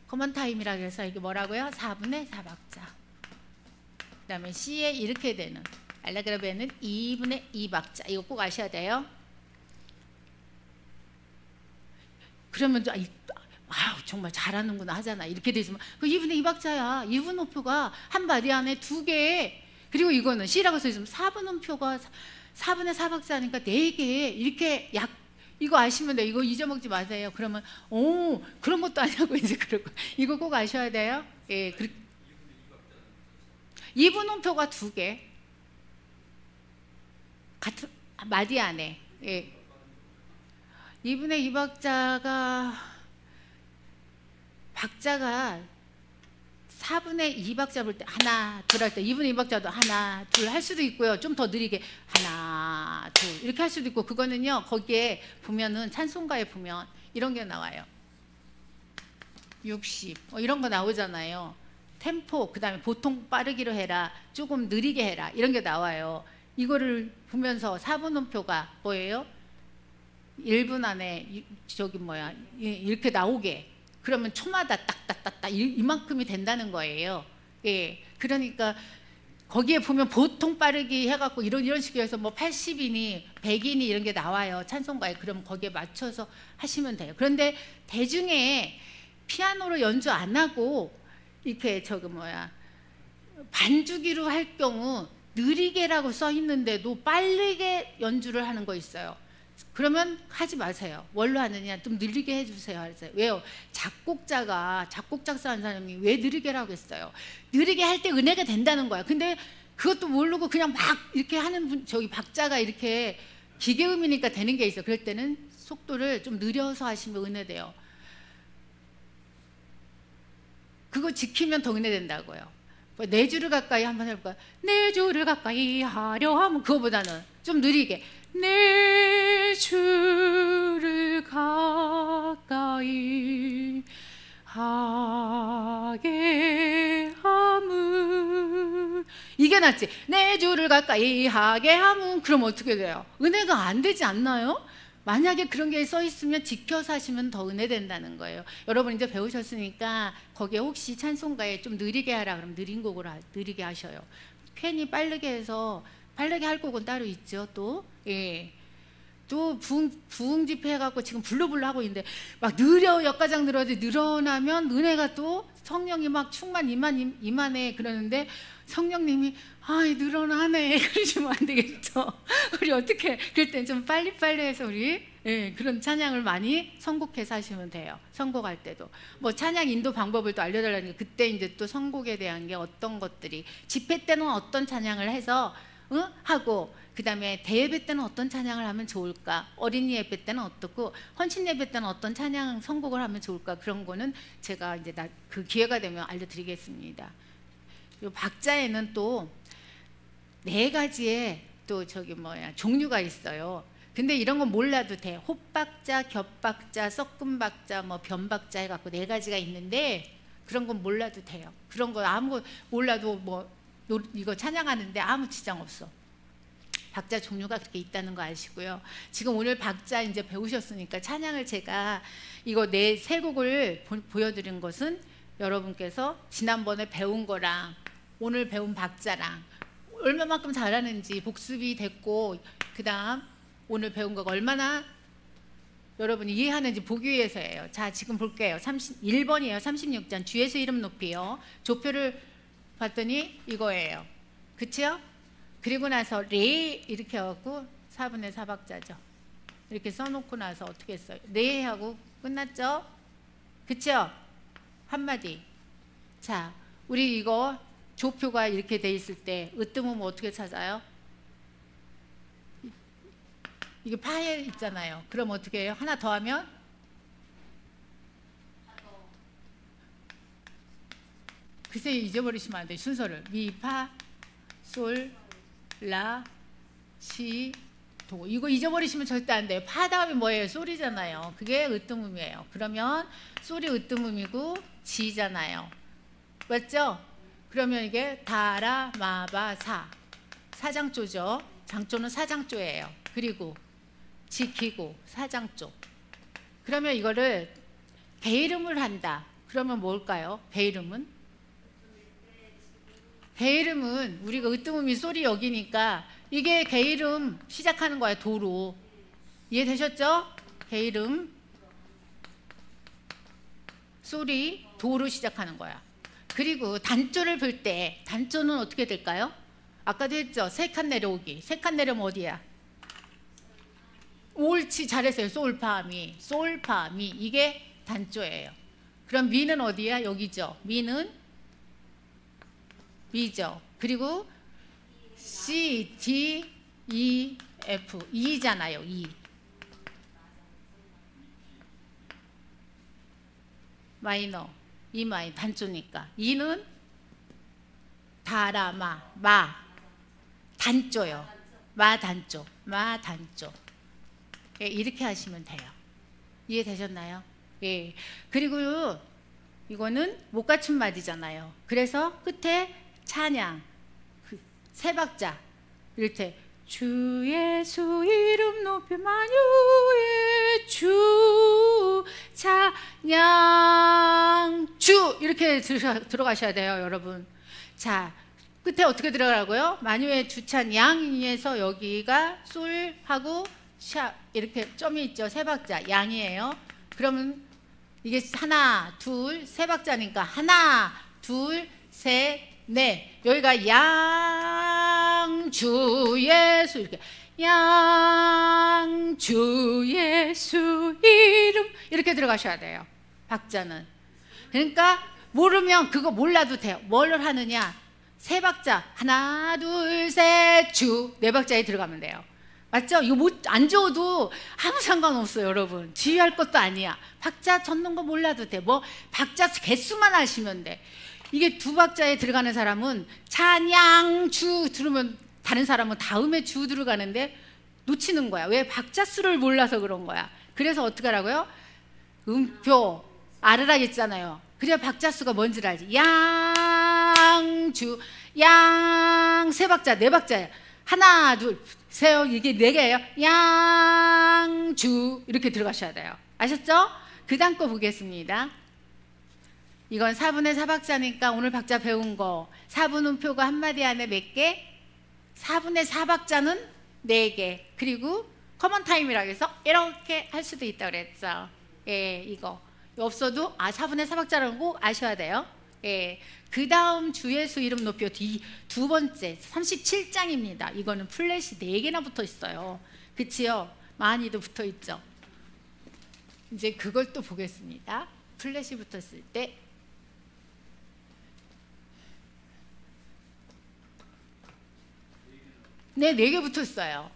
커먼 타임이라고 해서 이게 뭐라고요? 4분의 4박자. 그 다음에 C에 이렇게 되는 알라브레베는 2분의 2박자. 이거 꼭 아셔야 돼요. 그러면 정말 잘하는구나 하잖아. 이렇게 돼 있으면 그 2분의 2박자야. 2분음표가 한 마디 안에 2개. 그리고 이거는 C라고 써 있으면 4분음표가 4분의 4박자니까 4개. 이렇게 이거 아시면 돼요. 이거 잊어먹지 마세요. 그러면 그런 것도 아니고 이제 그러고 이거 꼭 아셔야 돼요. 이분음표가 2개. 같은 마디 안에. 예. 2분의 2박자가 박자가 4분의 2박자 볼 때 하나, 둘 할 때 2분의 2박자도 하나, 둘 할 수도 있고요. 좀 더 느리게 하나, 둘 이렇게 할 수도 있고 그거는요. 거기에 보면은 찬송가에 보면 이런 게 나와요. 60 이런 거 나오잖아요. 템포 그다음에 보통 빠르기로 해라, 조금 느리게 해라 이런 게 나와요. 이거를 보면서 4분음표가 뭐예요? 1분 안에 저기 뭐야 이렇게 나오게 그러면 초마다 딱딱딱딱 이만큼이 된다는 거예요. 예, 그러니까 거기에 보면 보통 빠르기 해갖고 이런 식으로 해서 뭐 80이니 100이니 이런 게 나와요. 찬송가에. 그럼 거기에 맞춰서 하시면 돼요. 그런데 대중에 피아노로 연주 안 하고 이렇게 저기 뭐야 반주기로 할 경우 느리게라고 써 있는데도 빠르게 연주를 하는 거 있어요. 그러면 하지 마세요. 뭘로 하느냐? 좀 느리게 해주세요. 하세요. 왜요? 작곡자 하는 사람이 왜 느리게라고 했어요? 느리게 할 때 은혜가 된다는 거야. 근데 그것도 모르고 그냥 막 이렇게 하는 분, 저기 박자가 이렇게 기계음이니까 되는 게 있어. 그럴 때는 속도를 좀 느려서 하시면 은혜 돼요. 그거 지키면 더 은혜 된다고요. 4주를 가까이 한번 해볼까요? 4주를 가까이 하려 하면 그거보다는 좀 느리게 4주를 가까이 하게 함은 이게 낫지. 4주를 가까이 하게 함은 그럼 어떻게 돼요? 은혜가 안 되지 않나요? 만약에 그런 게 써 있으면 지켜서 하시면 더 은혜 된다는 거예요. 여러분 이제 배우셨으니까 거기에 혹시 찬송가에 좀 느리게 하라 그러면 느린 곡으로 느리게 하셔요. 괜히 빠르게 해서 빠르게 할 곡은 따로 있죠. 또 예. 또 부흥 집회 해갖고 지금 불러불러 하고 있는데 막 느려 역가장 늘어지 늘어나면 은혜가 또 성령이 막 충만 임하네 그러는데 성령님이 아이 늘어나네 그러시면 안 되겠죠. 우리 어떻게 그럴 땐 좀 빨리빨리 해서 우리 예, 그런 찬양을 많이 선곡해서 하시면 돼요. 선곡할 때도 뭐 찬양 인도 방법을 또 알려달라니까 그때 이제 또 선곡에 대한 게 어떤 것들이 집회 때는 어떤 찬양을 해서 하고 그 다음에 대예배 때는 어떤 찬양을 하면 좋을까, 어린이 예배 때는 어떻고 헌신 예배 때는 어떤 찬양 선곡을 하면 좋을까, 그런 거는 제가 이제 그 기회가 되면 알려드리겠습니다. 이 박자에는 또 4가지의 또 저기 뭐야 종류가 있어요. 근데 이런 건 몰라도 돼. 홉박자, 겹박자, 섞음박자, 뭐 변박자 해갖고 4가지가 있는데 그런 건 몰라도 돼요. 그런 거 아무 몰라도 뭐 이거 찬양하는데 아무 지장 없어. 박자 종류가 그렇게 있다는 거 아시고요. 지금 오늘 박자 이제 배우셨으니까 찬양을 제가 이거 3곡을 보여드린 것은 여러분께서 지난번에 배운 거랑 오늘 배운 박자랑 얼마만큼 잘하는지 복습이 됐고 그 다음 오늘 배운 거가 얼마나 여러분이 이해하는지 보기 위해서예요. 자 지금 볼게요. 1번이에요. 36장 주예수 이름 높이요. 조표를 봤더니 이거예요. 그치요? 그리고 나서 레 이렇게 하고 4분의 4박자죠. 이렇게 써놓고 나서 어떻게 했어요? 레 하고 끝났죠? 그쵸? 한마디. 자, 우리 이거 조표가 이렇게 돼 있을 때 으뜸음 어떻게 찾아요? 이게 파에 있잖아요. 그럼 어떻게 해요? 하나 더 하면? 글쎄 잊어버리시면 안 돼요. 순서를. 미, 파, 솔, 라, 시, 도. 이거 잊어버리시면 절대 안 돼요. 파 다음에 뭐예요? 솔이잖아요. 그게 으뜸음이에요. 그러면 솔이 으뜸음이고 지잖아요. 맞죠? 그러면 이게 다라, 마바, 사. 사장조죠. 장조는 사장조예요. 그리고 지키고 사장조. 그러면 이거를 배이름을 한다. 그러면 뭘까요? 배이름은? 개이름은 우리가 으뜸음이 소리 여기니까 이게 개이름 시작하는 거예요. 도로. 이해되셨죠? 개이름 소리 도로 시작하는 거야. 그리고 단조를 볼 때 단조는 어떻게 될까요? 아까도 했죠. 3칸 내려오기. 3칸 내려오면 어디야? 옳지 잘했어요. 솔파미. 솔파미 이게 단조예요. 그럼 미는 어디야? 여기죠. 미는 B죠. 그리고 C, D, E, F. E잖아요. E. 마이너. E 마이 단조니까. E는 다라마 마 단조요. 마 단조. 마 단조. 예, 이렇게 하시면 돼요. 이해되셨나요? 예. 그리고 이거는 못 갖춘 맞이잖아요. 그래서 끝에 찬양 세 박자 이렇게 주 예수 이름 높여 만유의 주 찬양 주 이렇게 들어가셔야 돼요, 여러분. 자, 끝에 어떻게 들어가라고요? 만유의 주찬양에서 여기가 솔하고 샤 이렇게 점이 있죠. 세 박자 양이에요. 그러면 이게 하나, 둘, 세 박자니까 하나, 둘, 셋, 넷. 여기가 양주 예수 이렇게 양주 예수 이름 이렇게 들어가셔야 돼요. 박자는. 그러니까 모르면 그거 몰라도 돼요. 뭘 하느냐? 세 박자 하나, 둘, 셋, 주 네 박자에 들어가면 돼요. 맞죠? 이거 안 줘도 아무 상관없어요, 여러분. 지휘할 것도 아니야. 박자 젓는 거 몰라도 돼. 뭐 박자 개수만 아시면 돼. 이게 두 박자에 들어가는 사람은 찬양 주 들으면 다른 사람은 다음에 주 들어가는데 놓치는 거야. 왜? 박자 수를 몰라서 그런 거야. 그래서 어떻게 하라고요? 음표 알으라 했잖아요. 그래야 박자 수가 뭔지를 알지. 양주 양 세 박자 네 박자야. 하나 둘 셋 이게 네 개예요. 양주 이렇게 들어가셔야 돼요. 아셨죠? 그 다음 거 보겠습니다. 이건 4분의 4박자니까 오늘 박자 배운 거 4분 음표가 한마디 안에 몇 개? 4분의 4박자는 4개. 그리고 커먼 타임이라고 해서 이렇게 할 수도 있다고 그랬죠. 예, 이거 없어도 4분의 4박자라는 거 아셔야 돼요. 예, 그 다음 주 예수 이름 높여 두 번째 37장입니다. 이거는 플랫이 4개나 붙어 있어요. 그치요? 많이도 붙어 있죠. 이제 그걸 또 보겠습니다. 플랫이 붙었을 때 네, 4개 붙었어요.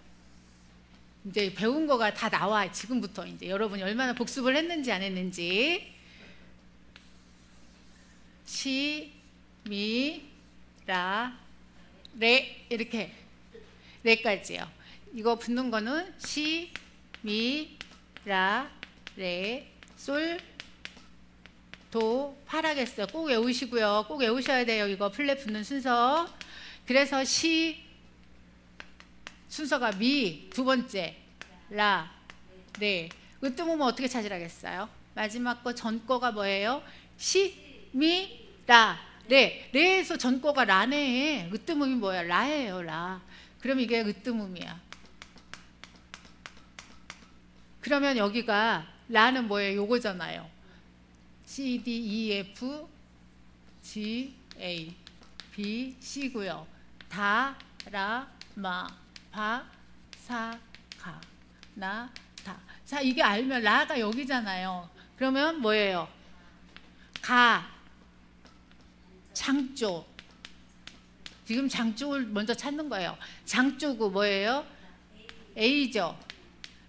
이제 배운 거가 다 나와. 지금부터 이제 여러분이 얼마나 복습을 했는지 안 했는지. 시, 미, 라, 레 이렇게 레까지요. 이거 붙는 거는 시, 미, 라, 레, 솔, 도, 파라겠어요. 꼭 외우시고요. 꼭 외우셔야 돼요. 이거 플랫 붙는 순서. 그래서 시 순서가 미 두 번째, 라, 레. 으뜸음은 어떻게 찾으라겠어요? 마지막 거 전 거가 뭐예요? 시, 미, 라, 레. 레에서 전 거가 라네. 으뜸음이 뭐야? 라예요, 라. 그럼 이게 으뜸음이야. 그러면 여기가 라는 뭐예요? 요거잖아요. C, D, E, F, G, A, B, C고요. 다, 라, 마, 바, 사, 가, 나, 다. 자, 이게 알면 라가 여기잖아요. 그러면 뭐예요? 가, 장조. 지금 장조를 먼저 찾는 거예요. 장조고 뭐예요? A죠.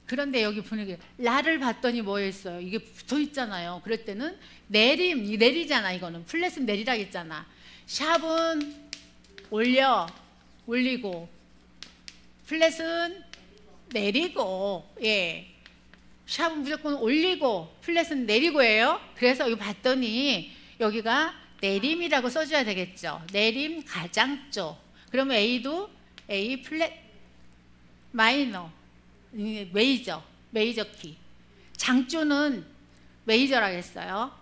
그런데 여기 보니까 라를 봤더니 뭐였어요? 이게 붙어 있잖아요. 그럴 때는 내림, 내리잖아. 이거는 플랫은 내리라겠잖아. 샵은 올리고 플랫은 내리고. 예, 샵은 무조건 올리고 플랫은 내리고예요. 그래서 여기 봤더니 여기가 내림이라고 써줘야 되겠죠. 내림 가장조. 그러면 A도 A 플랫 마이너 메이저 키. 장조는 메이저라고 했어요.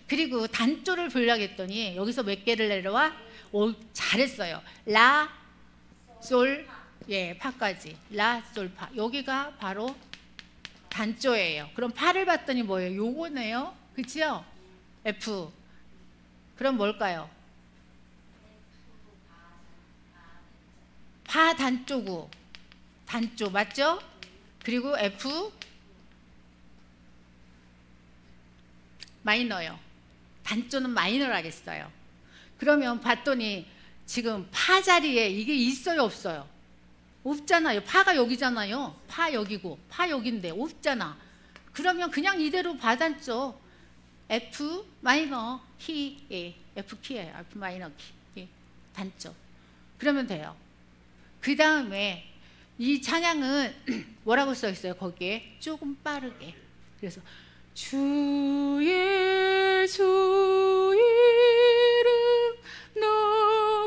그리고 단조를 보려고 했더니 여기서 몇 개를 내려와? 오, 잘했어요. 라, 솔, 예, 파까지. 라, 솔, 파. 여기가 바로 단조예요. 그럼 파를 봤더니 뭐예요? 요거네요. 그치요? F. 그럼 뭘까요? 파 단조고. 단조 맞죠? 그리고 F 마이너요. 단조는 마이너라겠어요. 그러면 봤더니 지금 파 자리에 이게 있어요, 없어요? 없잖아요. 파가 여기잖아요. 파 여기고 파 여기인데 없잖아. 그러면 그냥 이대로 받았죠. F 마이너 키, 예, F 키예요. F 마이너 키, 예, 단조. 그러면 돼요. 그 다음에 이 찬양은 뭐라고 써 있어요? 거기에 조금 빠르게. 그래서 주 예수 이름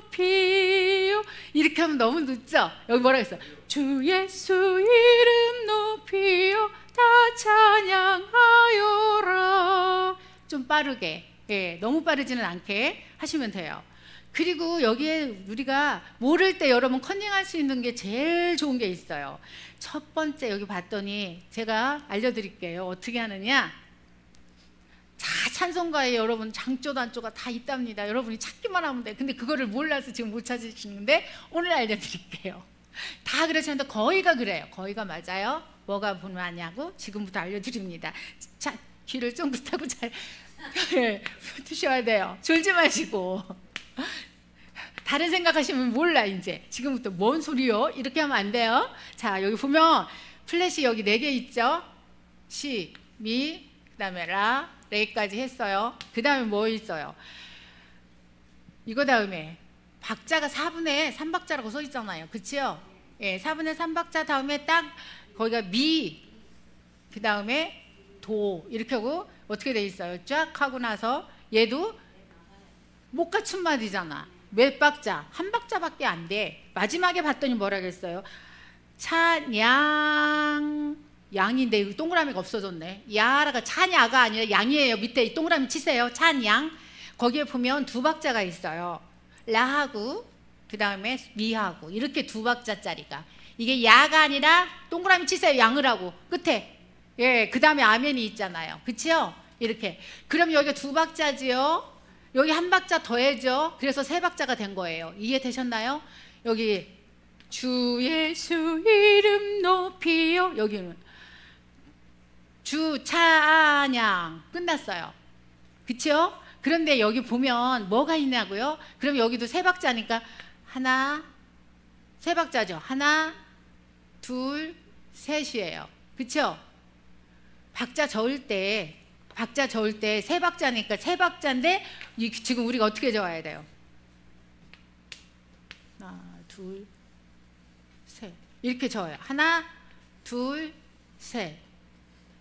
높이요. 이렇게 하면 너무 늦죠? 여기 뭐라고 했어요? 주 예수 이름 높이요 다 찬양하여라. 좀 빠르게, 예, 너무 빠르지는 않게 하시면 돼요. 그리고 여기에 우리가 모를 때 여러분 컨닝할 수 있는 게 제일 좋은 게 있어요. 첫 번째 여기 봤더니 제가 알려드릴게요. 어떻게 하느냐. 자, 찬송가에 여러분 장조 단조가 다 있답니다. 여러분이 찾기만 하면 돼. 근데 그거를 몰라서 지금 못 찾으시는데 오늘 알려드릴게요. 다 그러시는데 거의가 그래요. 거의가 맞아요. 뭐가 분하냐고 지금부터 알려드립니다. 자, 귀를 쫑긋하고 잘 드셔야 돼요. 졸지 마시고. 다른 생각하시면 몰라. 이제 지금부터 뭔 소리요? 이렇게 하면 안 돼요. 자, 여기 보면 플랫이 여기 4개 있죠. 시, 미, 그 다음에 라, 레까지 했어요. 그 다음에 뭐 있어요? 이거 다음에 박자가 4분의 3박자라고 써 있잖아요. 그치요? 예, 4분의 3박자 다음에 딱 거기가 미, 그 다음에 도 이렇게 하고 어떻게 돼 있어요? 쫙 하고 나서 얘도 못 갖춘 마디잖아. 몇 박자? 한 박자밖에 안 돼. 마지막에 봤더니 뭐라 그랬어요? 찬양, 양인데 이거 동그라미가 없어졌네. 야라가 찬야가 아니라 양이에요. 밑에 이 동그라미 치세요. 찬양. 거기에 보면 2박자가 있어요. 라하고 그 다음에 미하고 이렇게 2박자짜리가. 이게 야가 아니라 동그라미 치세요. 양을 하고 끝에. 예, 그 다음에 아멘이 있잖아요. 그치요? 이렇게. 그럼 여기가 2박자지요. 여기 한 박자 더해죠. 그래서 3박자가 된 거예요. 이해되셨나요? 여기 주 예수 이름 높이요. 여기는 주 찬양 끝났어요. 그쵸? 그런데 여기 보면 뭐가 있냐고요? 그럼 여기도 3박자니까 하나, 3박자죠. 하나, 둘, 셋이에요. 그쵸? 박자 저을 때 3박자니까 3박자인데 지금 우리가 어떻게 적어야 돼요? 하나, 둘, 셋 이렇게 적어요. 하나, 둘, 셋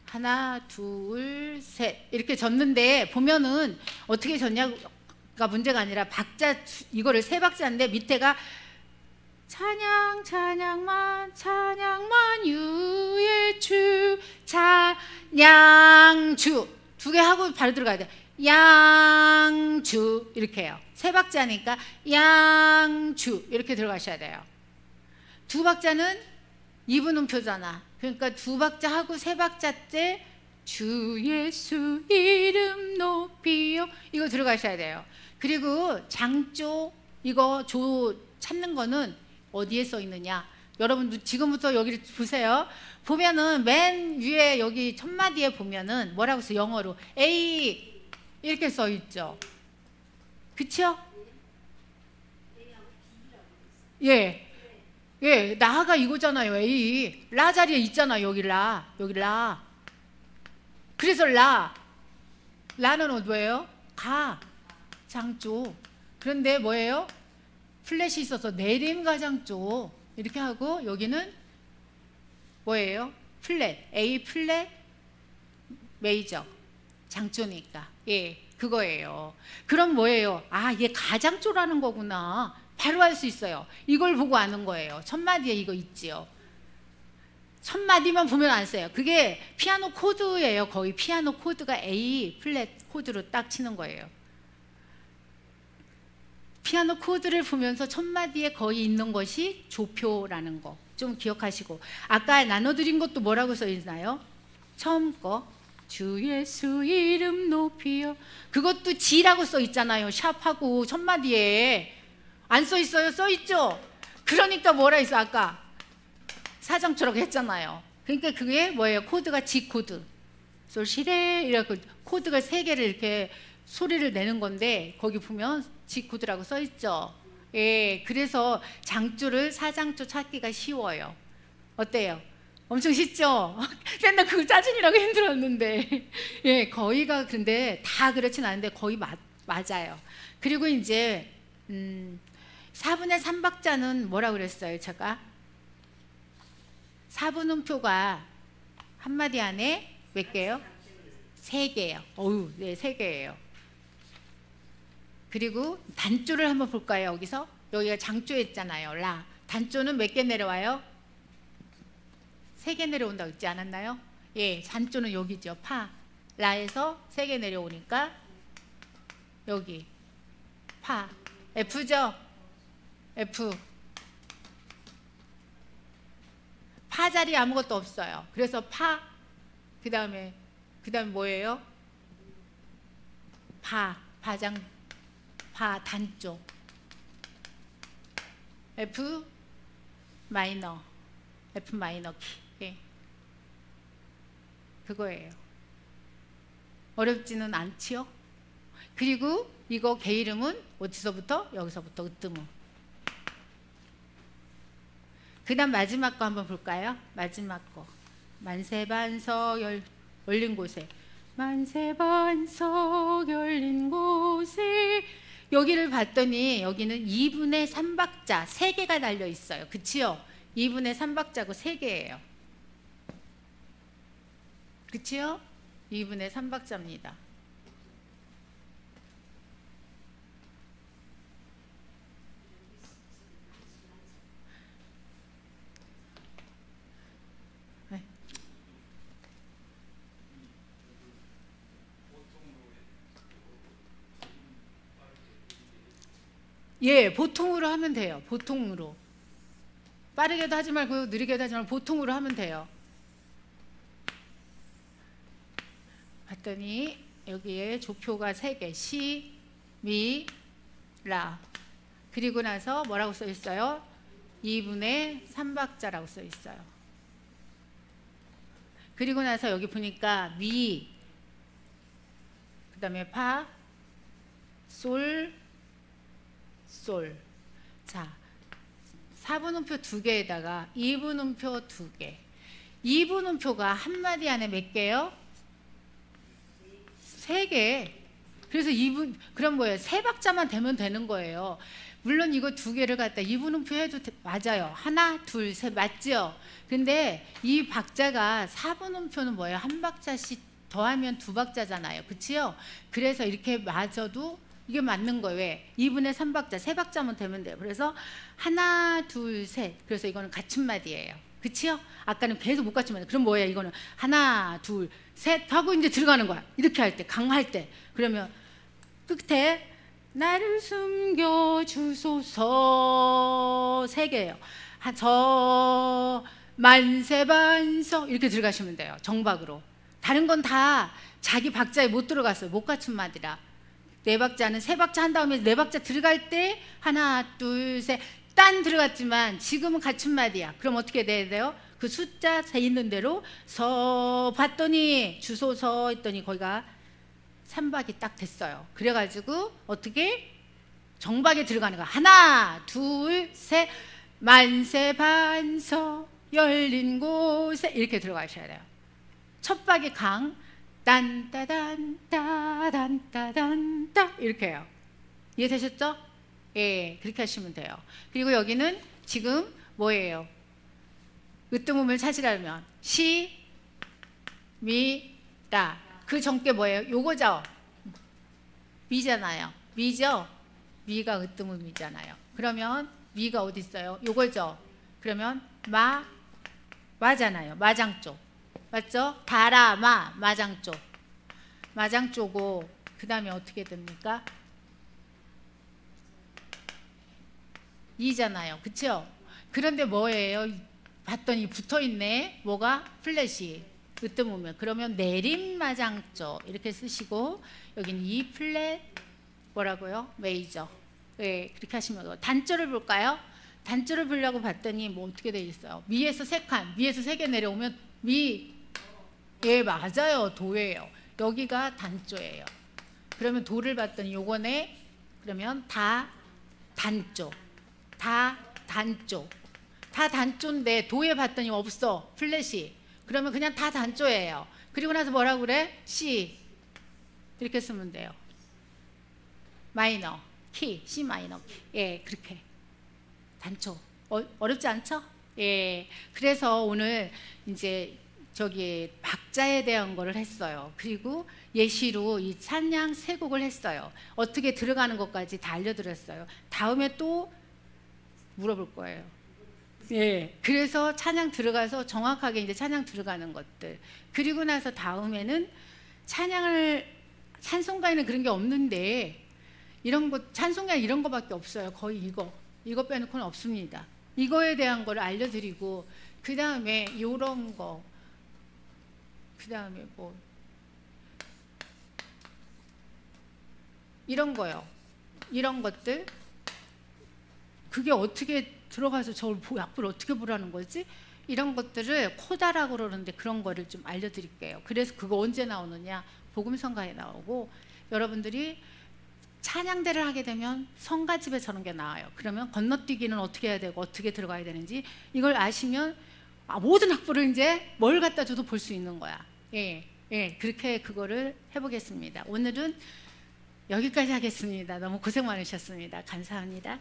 하나, 둘, 셋 이렇게 적는데 보면은 어떻게 적냐가 문제가 아니라 박자 이거를 3박자인데 밑에가 찬양 찬양만 찬양만 유의 주 찬양주 2개 하고 바로 들어가야 돼. 양주 이렇게 해요. 3박자니까 양주 이렇게 들어가셔야 돼요. 2박자는 2분음표잖아. 그러니까 2박자 하고 3박자 때 주 예수 이름 높이요 이거 들어가셔야 돼요. 그리고 장조 이거 조 찾는 거는 어디에 써 있느냐? 여러분 지금부터 여기를 보세요. 보면은 맨 위에 여기 첫 마디에 보면은 뭐라고 써? 영어로 A 이렇게 써 있죠. 그쵸? 예. 예, 나가 이거잖아요. A. 라 자리에 있잖아요. 여기 라. 여기 라. 그래서 라는 뭐예요? 가. 장조. 그런데 뭐예요? 플랫이 있어서 내림가장조. 이렇게 하고 여기는 뭐예요? 플랫. A 플랫 메이저. 장조니까. 예, 그거예요. 그럼 뭐예요? 아, 얘 가장조라는 거구나. 바로 알 수 있어요. 이걸 보고 아는 거예요. 첫 마디에 이거 있지요. 첫 마디만 보면 안 써요. 그게 피아노 코드예요. 거의 피아노 코드가 A 플랫 코드로 딱 치는 거예요. 피아노 코드를 보면서 첫 마디에 거의 있는 것이 조표라는 거 좀 기억하시고, 아까 나눠드린 것도 뭐라고 써 있나요? 처음 거 주 예수 이름 높이요. 그것도 G라고 써 있잖아요. 샵하고 첫 마디에 안 써 있어요? 써 있죠? 그러니까 뭐라 했어? 아까 사정처럼 했잖아요. 그러니까 그게 뭐예요? 코드가 G 코드. 솔시레 이렇게 코드가 3개를 이렇게 소리를 내는 건데 거기 보면 G 코드라고 써 있죠. 예, 그래서 장조를 사장조 찾기가 쉬워요. 어때요? 엄청 쉽죠? 맨날 그거 짜증이라고 힘들었는데 예, 거의가 근데 다 그렇진 않은데 거의 맞아요. 그리고 이제 4분의 3박자는 뭐라고 그랬어요? 제가 4분음표가 한마디 안에 몇 개요? 3개예요. 어우, 네, 3개예요. 그리고 단조를 한번 볼까요? 여기서 여기가 장조였잖아요. 라. 단조는 몇 개 내려와요? 3개 내려온다고 했지 않았나요? 예, 단조는 여기죠. 파. 라에서 3개 내려오니까 여기 파. F죠? F. 파 자리 아무것도 없어요. 그래서 파. 그 다음에 뭐예요? 파. 파장. 파 단조. F 마이너. F 마이너 키. 예. 그거예요. 어렵지는 않지요? 그리고 이거 개 이름은 어디서부터? 여기서부터 으뜸음. 그 다음 마지막 거 한번 볼까요? 마지막 거. 만세반석 열린 곳에. 만세반석 열린 곳에. 여기를 봤더니 여기는 2분의 3박자 3개가 달려 있어요. 그치요? 2분의 3박자고 3개예요. 그치요? 2분의 3박자입니다. 예, 보통으로 하면 돼요. 보통으로. 빠르게도 하지 말고 느리게도 하지 말고 보통으로 하면 돼요. 봤더니 여기에 조표가 3개. 시, 미, 라. 그리고 나서 뭐라고 써 있어요? 2분의 3박자라고 써 있어요. 그리고 나서 여기 보니까 미, 그 다음에 파, 솔, 솔. 자, 4분음표 2개에다가 2분음표 2개. 2분음표가 한마디 안에 몇 개요? 3개. 그래서 2분, 그럼 뭐예요? 3박자만 되면 되는 거예요. 물론 이거 2개를 갖다 2분음표 해도 맞아요. 하나, 둘, 셋 맞죠? 근데 이 박자가 4분음표는 뭐예요? 한 박자씩 더하면 2박자잖아요. 그치요? 그래서 이렇게 맞아도 이게 맞는 거예요. 왜? 2분의 3박자, 3박자만 되면 돼요. 그래서 하나, 둘, 셋. 그래서 이거는 갖춤마디예요. 그치요? 아까는 계속 못 갖춤마디. 그럼 뭐예요? 이거는 하나, 둘, 셋 하고 이제 들어가는 거야. 이렇게 할 때, 강할 때. 그러면 끝에 나를 숨겨주소서 3개예요. 저 만세반석 이렇게 들어가시면 돼요. 정박으로. 다른 건 다 자기 박자에 못 들어갔어요. 못 갖춤마디라. 4박자는 3박자 한 다음에 4박자 들어갈 때 하나, 둘, 셋 딴 들어갔지만 지금은 갖춤마디야. 그럼 어떻게 돼야 돼요? 그 숫자 세 있는 대로 서 봤더니 주소서 했더니 거기가 3박이 딱 됐어요. 그래가지고 어떻게? 정박에 들어가는 거야. 하나, 둘, 셋 만세반석 열린 곳에 이렇게 들어가셔야 돼요. 첫 박이 강 딴따단 따단 따단 따 이렇게 해요. 이해되셨죠? 예, 그렇게 하시면 돼요. 그리고 여기는 지금 뭐예요? 으뜸음을 찾으려면 시, 미, 라. 그 전께 뭐예요? 요거죠? 미잖아요. 미죠? 미가 으뜸음이잖아요. 그러면 미가 어디 있어요? 요거죠? 그러면 마잖아요. 마장조. 맞죠? 다라, 마장조. 마장조고 그 다음에 어떻게 됩니까? 이잖아요. 그쵸? 그런데 뭐예요? 봤더니 붙어있네. 뭐가? 플랫이. 으뜸음이면 그러면 내림마장조 이렇게 쓰시고 여기는 E 플랫 뭐라고요? 메이저. 네, 그렇게 하시면 돼요. 단조를 볼까요? 단조를 보려고 봤더니 뭐 어떻게 돼 있어요? 미에서 3칸, 미에서 3개 내려오면 미. 예, 맞아요. 도예요. 여기가 단조예요. 그러면 도를 봤더니 요거네. 그러면 다 단조. 다 단조. 다 단조인데 도에 봤더니 없어. 플랫이. 그러면 그냥 다 단조예요. 그리고 나서 뭐라고 그래? C. 이렇게 쓰면 돼요. 마이너 키, C 마이너 키. 예, 그렇게. 단조. 어렵지 않죠? 예. 그래서 오늘 이제 저기 박자에 대한 거를 했어요. 그리고 예시로 이 찬양 세 곡을 했어요. 어떻게 들어가는 것까지 다 알려드렸어요. 다음에 또 물어볼 거예요. 예. 그래서 찬양 들어가서 정확하게 이제 찬양 들어가는 것들. 그리고 나서 다음에는 찬송가에는 그런 게 없는데 이런 거 찬송가 이런 거밖에 없어요. 거의 이거 빼놓고는 없습니다. 이거에 대한 거를 알려드리고 그 다음에 이런 거, 그 다음에 뭐 이런 거요. 이런 것들 그게 어떻게 들어가서 저걸 약불 어떻게 보라는 거지? 이런 것들을 코다라고 그러는데 그런 거를 좀 알려드릴게요. 그래서 그거 언제 나오느냐? 복음성가에 나오고 여러분들이 찬양대를 하게 되면 성가집에 저런 게 나와요. 그러면 건너뛰기는 어떻게 해야 되고 어떻게 들어가야 되는지 이걸 아시면 모든 학부를 이제 뭘 갖다 줘도 볼 수 있는 거야. 예, 예, 그렇게 그거를 해보겠습니다. 오늘은 여기까지 하겠습니다. 너무 고생 많으셨습니다. 감사합니다.